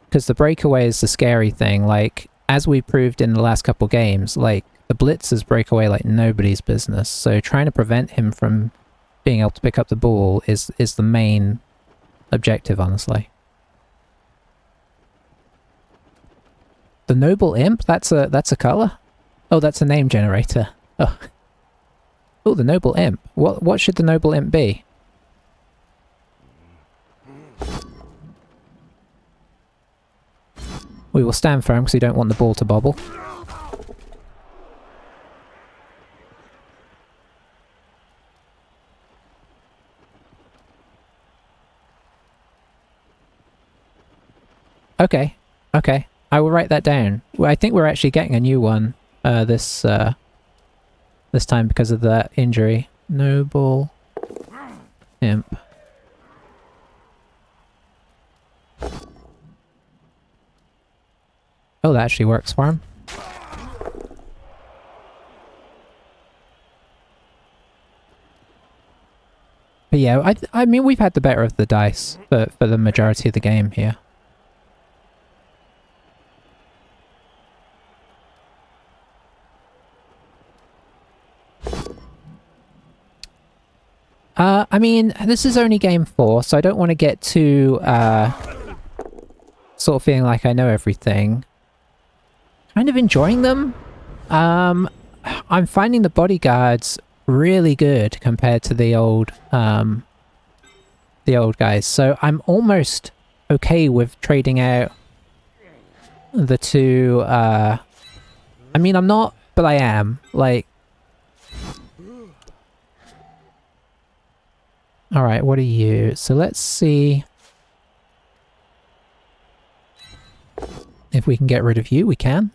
Because the breakaway is the scary thing, like, as we proved in the last couple games, like, the blitzers break away like nobody's business, so trying to prevent him from being able to pick up the ball is the main objective, honestly. The Noble Imp? That's a colour? Oh, that's a name generator. Oh. Oh, the Noble Imp. What should the Noble Imp be? We will stand firm because we don't want the ball to bobble. Okay, okay. I will write that down. Well, I think we're actually getting a new one this time because of that injury. Noble Imp. Oh, that actually works for him. But yeah, I mean, we've had the better of the dice for the majority of the game here. I mean, this is only game 4, so I don't want to get too, sort of feeling like I know everything. Kind of enjoying them. I'm finding the bodyguards really good compared to the old guys, so I'm almost okay with trading out the two, I mean, I'm not, but I am. Like, Alright, what are you? So let's see if we can get rid of you. We can.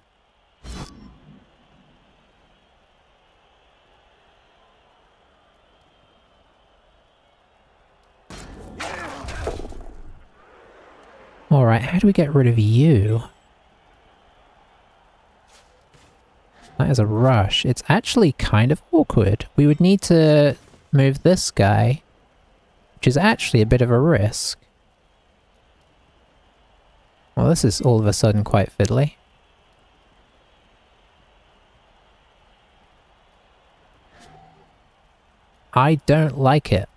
Alright, how do we get rid of you? That is a rush. It's actually kind of awkward. We would need to move this guy, which is actually a bit of a risk. Well, this is all of a sudden quite fiddly. I don't like it.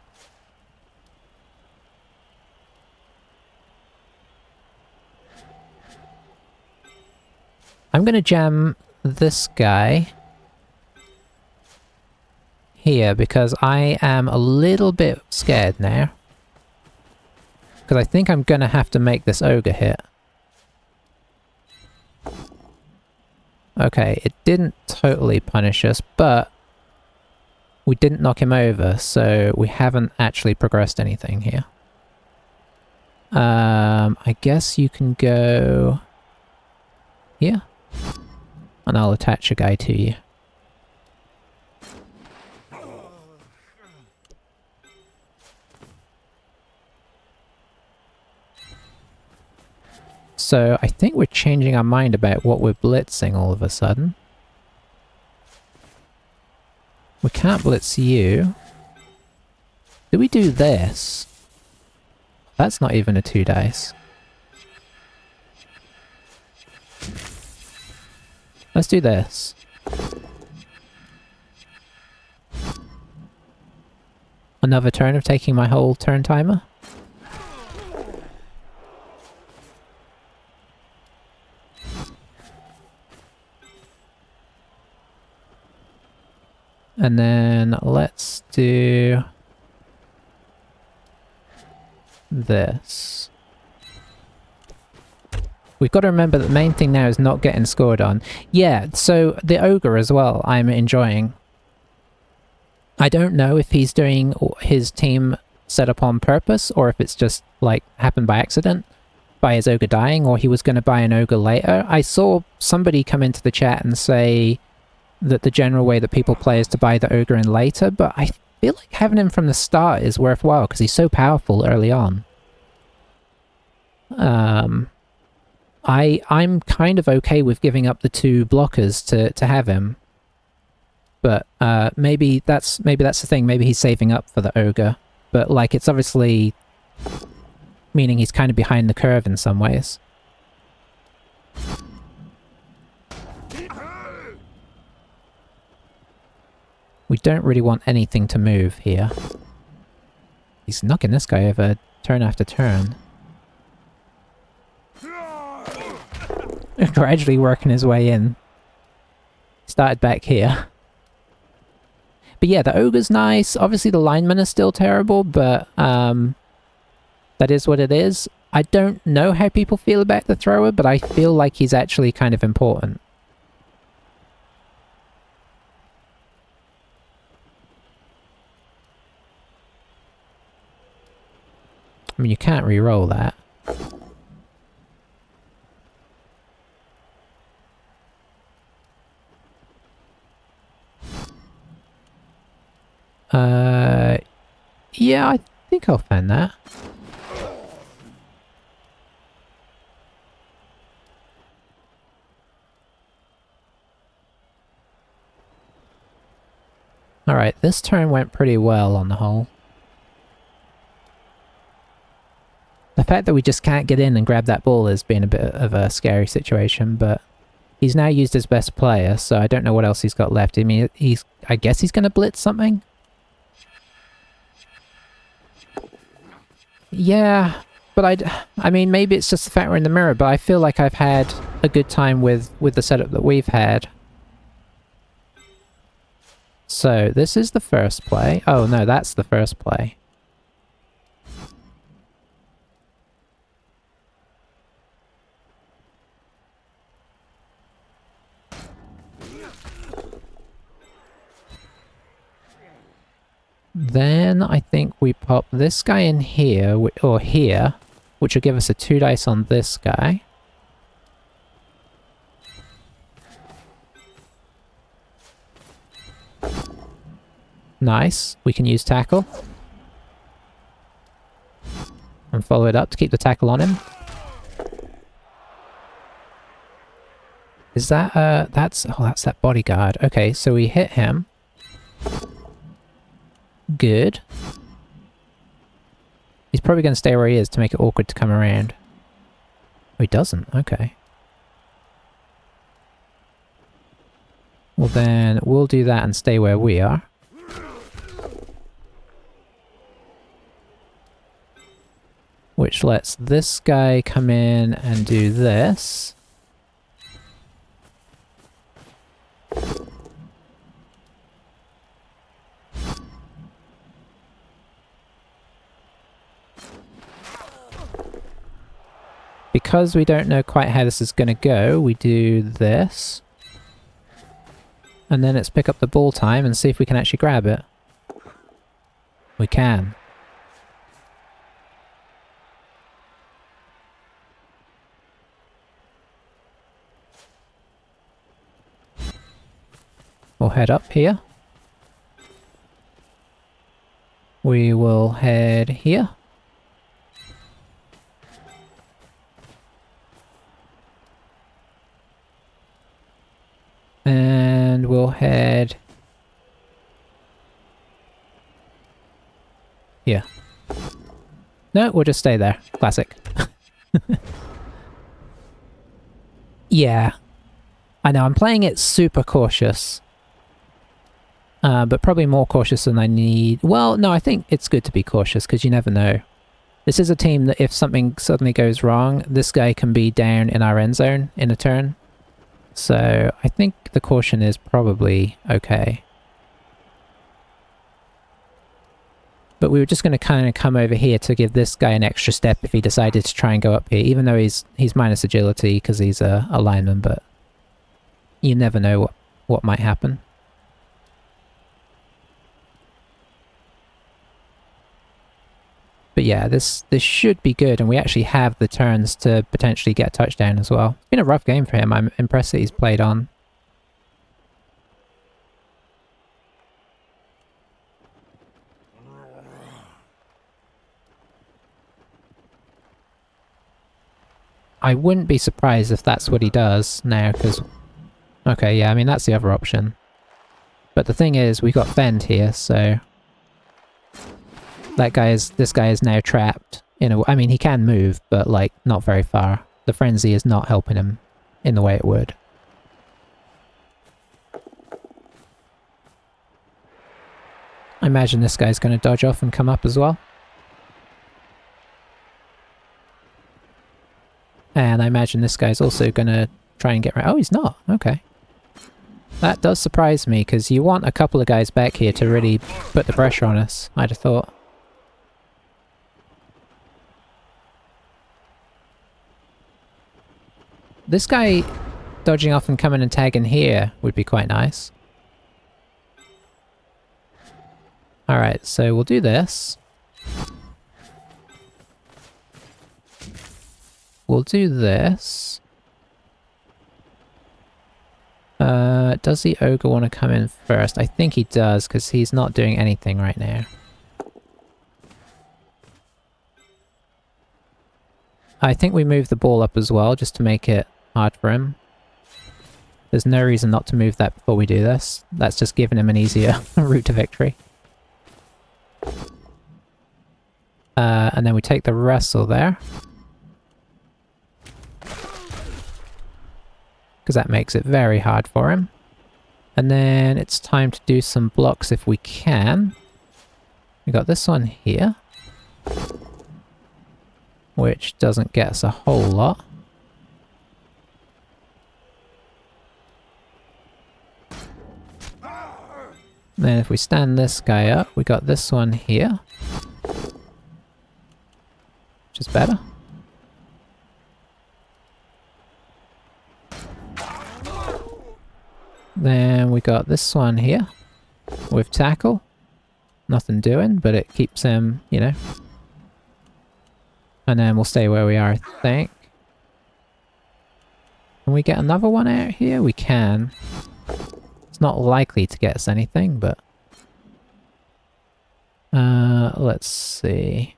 I'm gonna jam this guy here because I am a little bit scared now. Because I think I'm gonna have to make this ogre hit. Okay, it didn't totally punish us, but we didn't knock him over, so we haven't actually progressed anything here. I guess you can go here. And I'll attach a guy to you. So I think we're changing our mind about what we're blitzing all of a sudden. We can't blitz you. Do we do this? That's not even a 2 dice. Let's do this. Another turn of taking my whole turn timer. And then let's do this. We've got to remember that the main thing now is not getting scored on. Yeah, so the ogre as well, I'm enjoying. I don't know if he's doing his team setup on purpose, or if it's just, like, happened by accident, by his ogre dying, or he was going to buy an ogre later. I saw somebody come into the chat and say that the general way that people play is to buy the ogre in later, but I feel like having him from the start is worthwhile, because he's so powerful early on. I'm kind of okay with giving up the 2 blockers to have him. But maybe that's the thing, maybe he's saving up for the ogre. But like, it's obviously meaning he's kind of behind the curve in some ways. We don't really want anything to move here. He's knocking this guy over turn after turn. Gradually working his way in. Started back here. But yeah, the ogre's nice. Obviously the linemen are still terrible, but that is what it is. I don't know how people feel about the thrower, but I feel like he's actually kind of important. I mean, you can't re-roll that. Yeah, I think I'll fan that. Alright, this turn went pretty well on the whole. The fact that we just can't get in and grab that ball has been a bit of a scary situation, but he's now used his best player, so I don't know what else he's got left. I mean, I guess he's gonna blitz something? Yeah, but I mean, maybe it's just the fact we're in the mirror, but I feel like I've had a good time with the setup that we've had. So, this is the first play. Oh no, that's the first play. Then I think we we pop this guy in here, or here, which will give us a 2 dice on this guy. Nice. We can use tackle. And follow it up to keep the tackle on him. Is that, that's that bodyguard. Okay, so we hit him. Good. He's probably going to stay where he is to make it awkward to come around. Oh, he doesn't. Okay. Well then, we'll do that and stay where we are. Which lets this guy come in and do this. Because we don't know quite how this is going to go, we do this. And then let's pick up the ball time and see if we can actually grab it. We can. We'll head up here. We will head here. And we'll head here. No, we'll just stay there. Classic. Yeah. I know, I'm playing it super cautious. But probably more cautious than I need. Well, no, I think it's good to be cautious because you never know. This is a team that if something suddenly goes wrong, this guy can be down in our end zone in a turn. So I think the caution is probably okay. But we were just going to kind of come over here to give this guy an extra step if he decided to try and go up here, even though he's minus agility because he's a lineman, but you never know what might happen. But yeah, this should be good, and we actually have the turns to potentially get a touchdown as well. It's been a rough game for him. I'm impressed that he's played on. I wouldn't be surprised if that's what he does now, because... Okay, yeah, I mean, that's the other option. But the thing is, we got Fend here, so... This guy is now trapped in a... I mean, he can move, but, like, not very far. The frenzy is not helping him in the way it would. I imagine this guy's going to dodge off and come up as well. And I imagine this guy's also going to try and get... Oh, he's not. Okay. That does surprise me, because you want a couple of guys back here to really put the pressure on us, I'd have thought. This guy dodging off and coming and tagging here would be quite nice. Alright, so we'll do this. We'll do this. Does the ogre want to come in first? I think he does, because he's not doing anything right now. I think we move the ball up as well, just to make it hard for him. There's no reason not to move that before we do this. That's just giving him an easier route to victory. And then we take the wrestle there. Because that makes it very hard for him. And then it's time to do some blocks if we can. We got this one here. Which doesn't get us a whole lot. Then if we stand this guy up, we got this one here. Which is better. Then we got this one here with tackle. nothing doing, but it keeps him, you know. And then we'll stay where we are, I think. Can we get another one out here? We can. It's not likely to get us anything, but... let's see.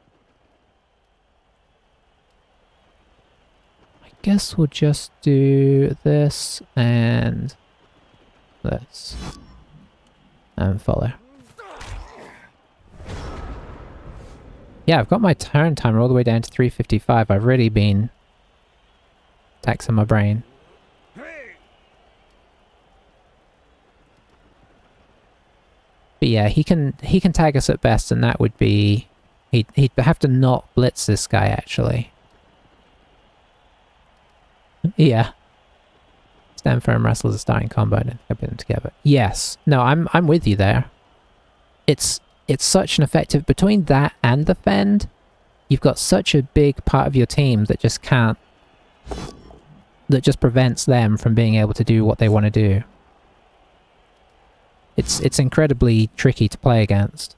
I guess we'll just do this and this. And follow. Yeah, I've got my turn timer all the way down to 3:55. I've really been taxing my brain. But yeah, he can tag us at best, and that would be... He'd have to not blitz this guy, actually. Yeah. Stand firm, wrestlers are starting combo and keeping them together. Yes. No, I'm with you there. It's such an effective... Between that and the fend, you've got such a big part of your team that just can't... That just prevents them from being able to do what they want to do. It's incredibly tricky to play against.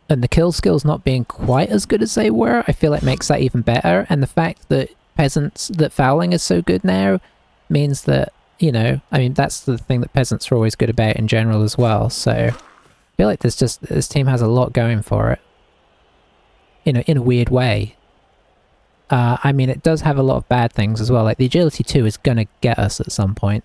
And the kill skills not being quite as good as they were, I feel like makes that even better. And the fact that that fouling is so good now means that, you know, I mean, that's the thing that peasants are always good about in general as well. So I feel like this team has a lot going for it. You know, in a weird way. I mean, it does have a lot of bad things as well. Like, the agility 2 is gonna get us at some point.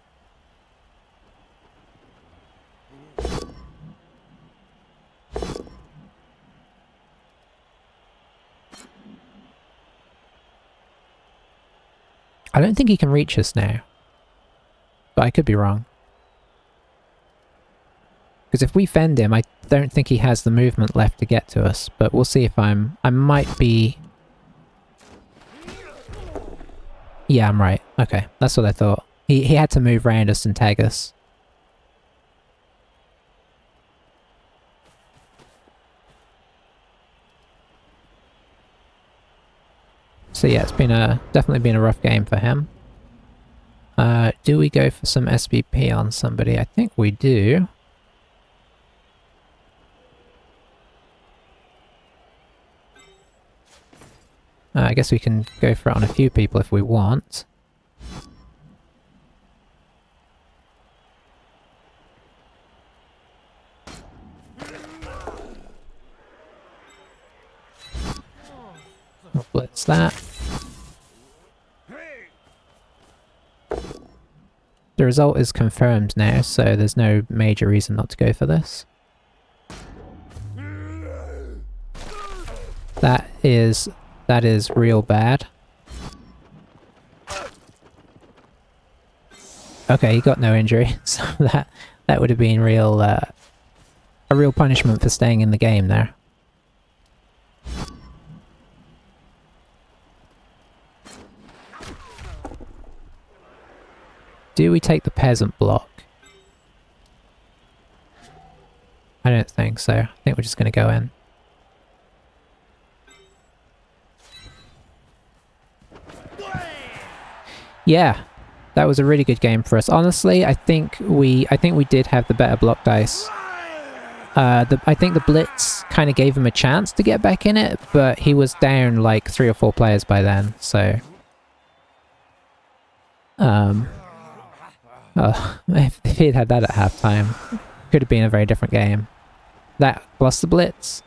I don't think he can reach us now. But I could be wrong. Because if we fend him, I don't think he has the movement left to get to us. But we'll see if I might be... Yeah, I'm right. Okay, that's what I thought. He had to move around us and tag us. So yeah, it's been definitely been a rough game for him. Do we go for some SBP on somebody? I think we do. I guess we can go for it on a few people if we want. We'll blitz that. The result is confirmed now, so there's no major reason not to go for this. That is real bad. Okay, he got no injury, so that would have been a real punishment for staying in the game there. Do we take the peasant block? I don't think so. I think we're just going to go in. Yeah, that was a really good game for us. Honestly, I think we did have the better block dice. I think the blitz kind of gave him a chance to get back in it, but he was down like 3 or 4 players by then, so... if he'd had that at halftime, could have been a very different game. That plus the blitz.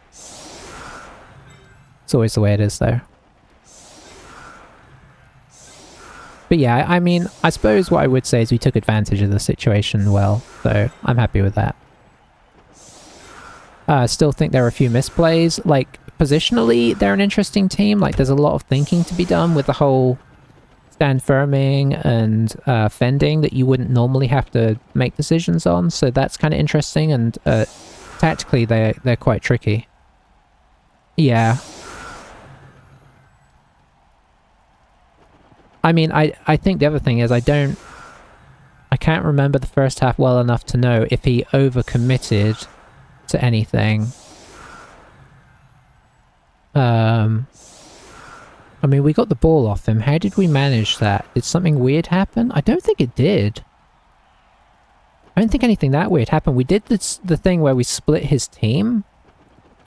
It's always the way it is, though. But yeah, I mean, I suppose what I would say is we took advantage of the situation well, so I'm happy with that. I still think there are a few misplays. Like, positionally, they're an interesting team. Like, there's a lot of thinking to be done with the whole stand firming and fending that you wouldn't normally have to make decisions on, so that's kind of interesting, and tactically they're quite tricky. Yeah. I mean, I think the other thing is I can't remember the first half well enough to know if he overcommitted to anything. I mean, we got the ball off him. How did we manage that? Did something weird happen? I don't think it did. I don't think anything that weird happened. We did the thing where we split his team.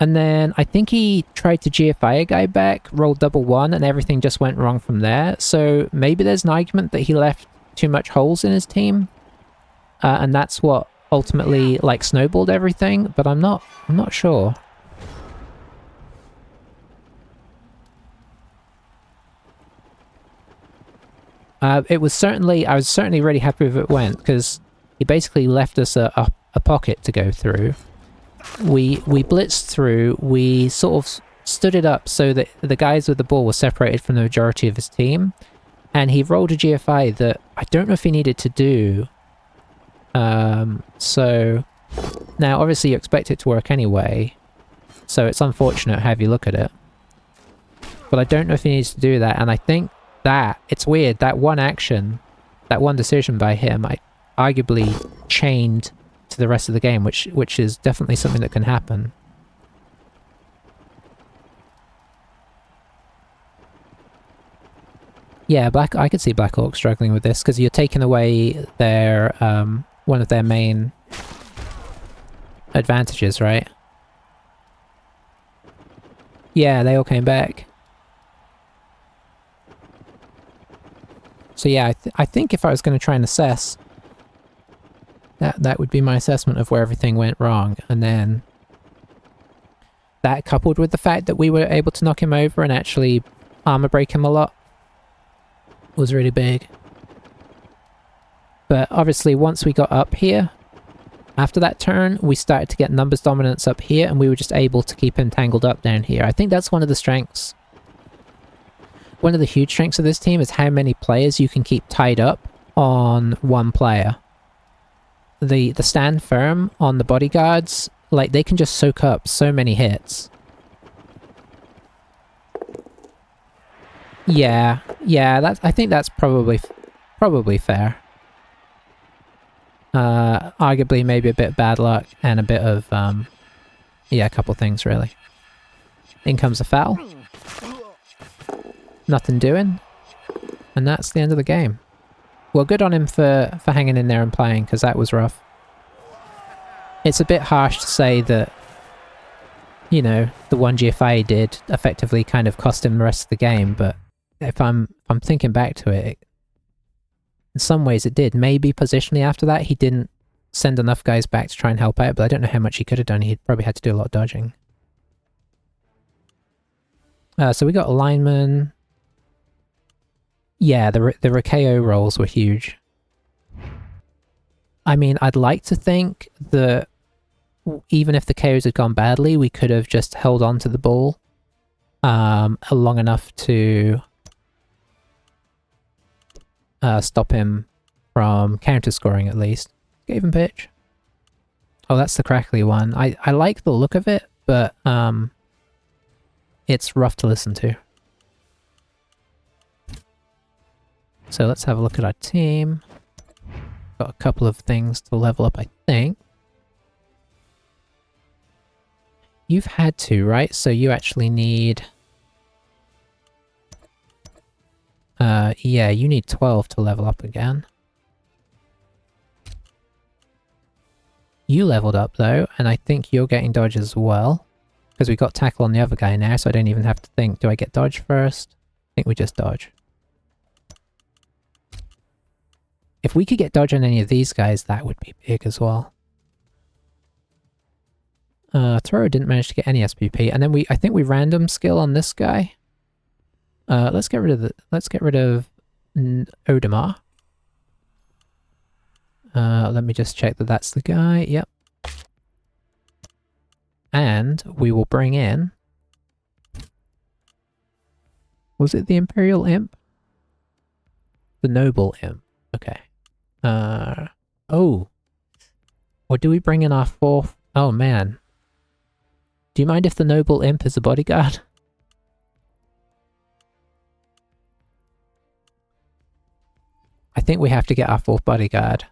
And then I think he tried to GFI a guy back, rolled double one, and everything just went wrong from there. So maybe there's an argument that he left too much holes in his team. And that's what ultimately, like, snowballed everything. But I'm not sure. I was certainly really happy with it went, because he basically left us a pocket to go through. We blitzed through, we sort of stood it up so that the guys with the ball were separated from the majority of his team, and he rolled a GFI that I don't know if he needed to do. So now obviously you expect it to work anyway, so it's unfortunate however you look at it. But I don't know if he needs to do that, and I think that, it's weird, that one action, that one decision by him, I arguably chained to the rest of the game, which is definitely something that can happen. Yeah, I could see Black Orc struggling with this, because you're taking away their, one of their main advantages, right? Yeah, they all came back. So yeah, I think if I was going to try and assess, that would be my assessment of where everything went wrong. And then that coupled with the fact that we were able to knock him over and actually armor break him a lot was really big. But obviously once we got up here, after that turn, we started to get numbers dominance up here, and we were just able to keep him tangled up down here. I think that's one of the strengths. One of the huge strengths of this team is how many players you can keep tied up on one player. The stand firm on the bodyguards, like, they can just soak up so many hits. Yeah, I think that's probably fair. Arguably maybe a bit bad luck and a bit of, yeah, a couple things really. In comes a foul. Nothing doing. And that's the end of the game. Well, good on him for hanging in there and playing, because that was rough. It's a bit harsh to say that, you know, the one GFA did effectively kind of cost him the rest of the game, but if I'm thinking back to it, in some ways it did. Maybe positionally after that he didn't send enough guys back to try and help out, but I don't know how much he could have done. He'd probably had to do a lot of dodging. So we got a lineman. Yeah, the KO rolls were huge. I mean, I'd like to think that even if the KOs had gone badly, we could have just held on to the ball long enough to stop him from counter-scoring at least. Gave him pitch. Oh, that's the crackly one. I like the look of it, but it's rough to listen to. So let's have a look at our team. Got a couple of things to level up, I think. You've had to, right? So you actually need... yeah, you need 12 to level up again. You leveled up though, and I think you're getting dodge as well. Because we got tackle on the other guy now, so I don't even have to think, do I get dodge first? I think we just dodge. If we could get dodge on any of these guys, that would be big as well. Thrower didn't manage to get any SPP, and then I think we random skill on this guy. Let's get rid of Odemar. Let me just check that that's the guy. Yep. And we will bring in... Was it the Imperial Imp? The Noble Imp. Okay. Oh. Or do we bring in our fourth? Oh man. Do you mind if the Noble Imp is a bodyguard? I think we have to get our fourth bodyguard.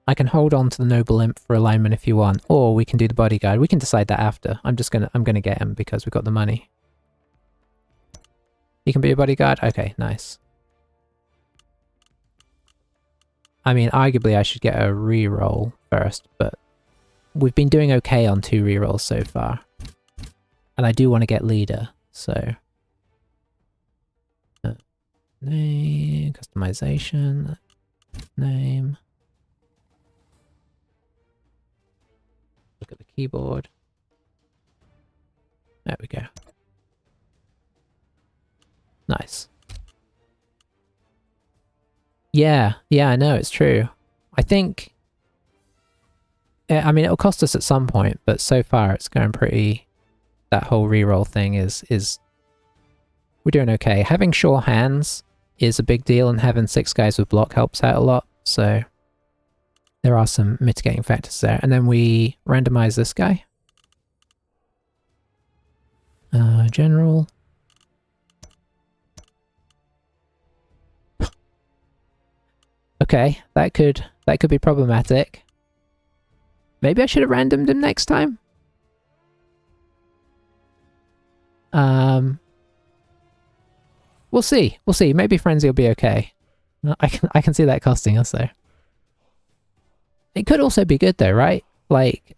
I can hold on to the Noble Imp for alignment if you want, or we can do the bodyguard. We can decide that after. I'm gonna get him because we've got the money. He can be a bodyguard? Okay, nice. I mean, arguably I should get a reroll first, but we've been doing okay on 2 rerolls so far. And I do want to get leader, so... name, customization, name. Look at the keyboard. There we go. Nice. Yeah, I know, it's true. I think... I mean, it'll cost us at some point, but so far it's going pretty... That whole reroll thing is... We're doing okay. Having sure hands is a big deal, and having 6 guys with block helps out a lot, so... There are some mitigating factors there. And then we randomize this guy. General... Okay, that could be problematic. Maybe I should have randomed him next time. We'll see. We'll see. Maybe Frenzy will be okay. I can see that costing us though. It could also be good though, right? Like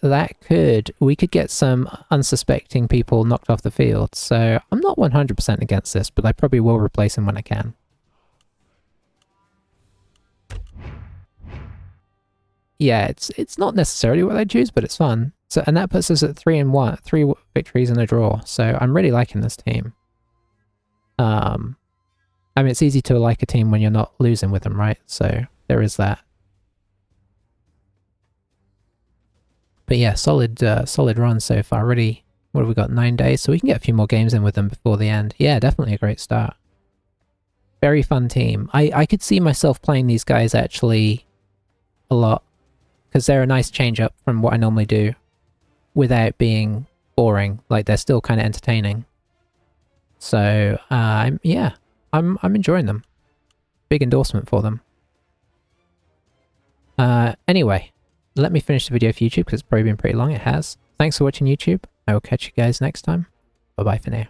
we could get some unsuspecting people knocked off the field. So I'm not 100% against this, but I probably will replace him when I can. Yeah, it's not necessarily what I choose, but it's fun. So, and that puts us at 3-1, 3 victories and a draw. So I'm really liking this team. I mean, it's easy to like a team when you're not losing with them, right? So there is that. But yeah, solid run so far. Really, what have we got? 9 days, so we can get a few more games in with them before the end. Yeah, definitely a great start. Very fun team. I could see myself playing these guys actually a lot, because they're a nice change up from what I normally do without being boring. Like, they're still kind of entertaining. So, yeah, I'm enjoying them. Big endorsement for them. Anyway, let me finish the video for YouTube because it's probably been pretty long. It has. Thanks for watching YouTube. I will catch you guys next time. Bye-bye for now.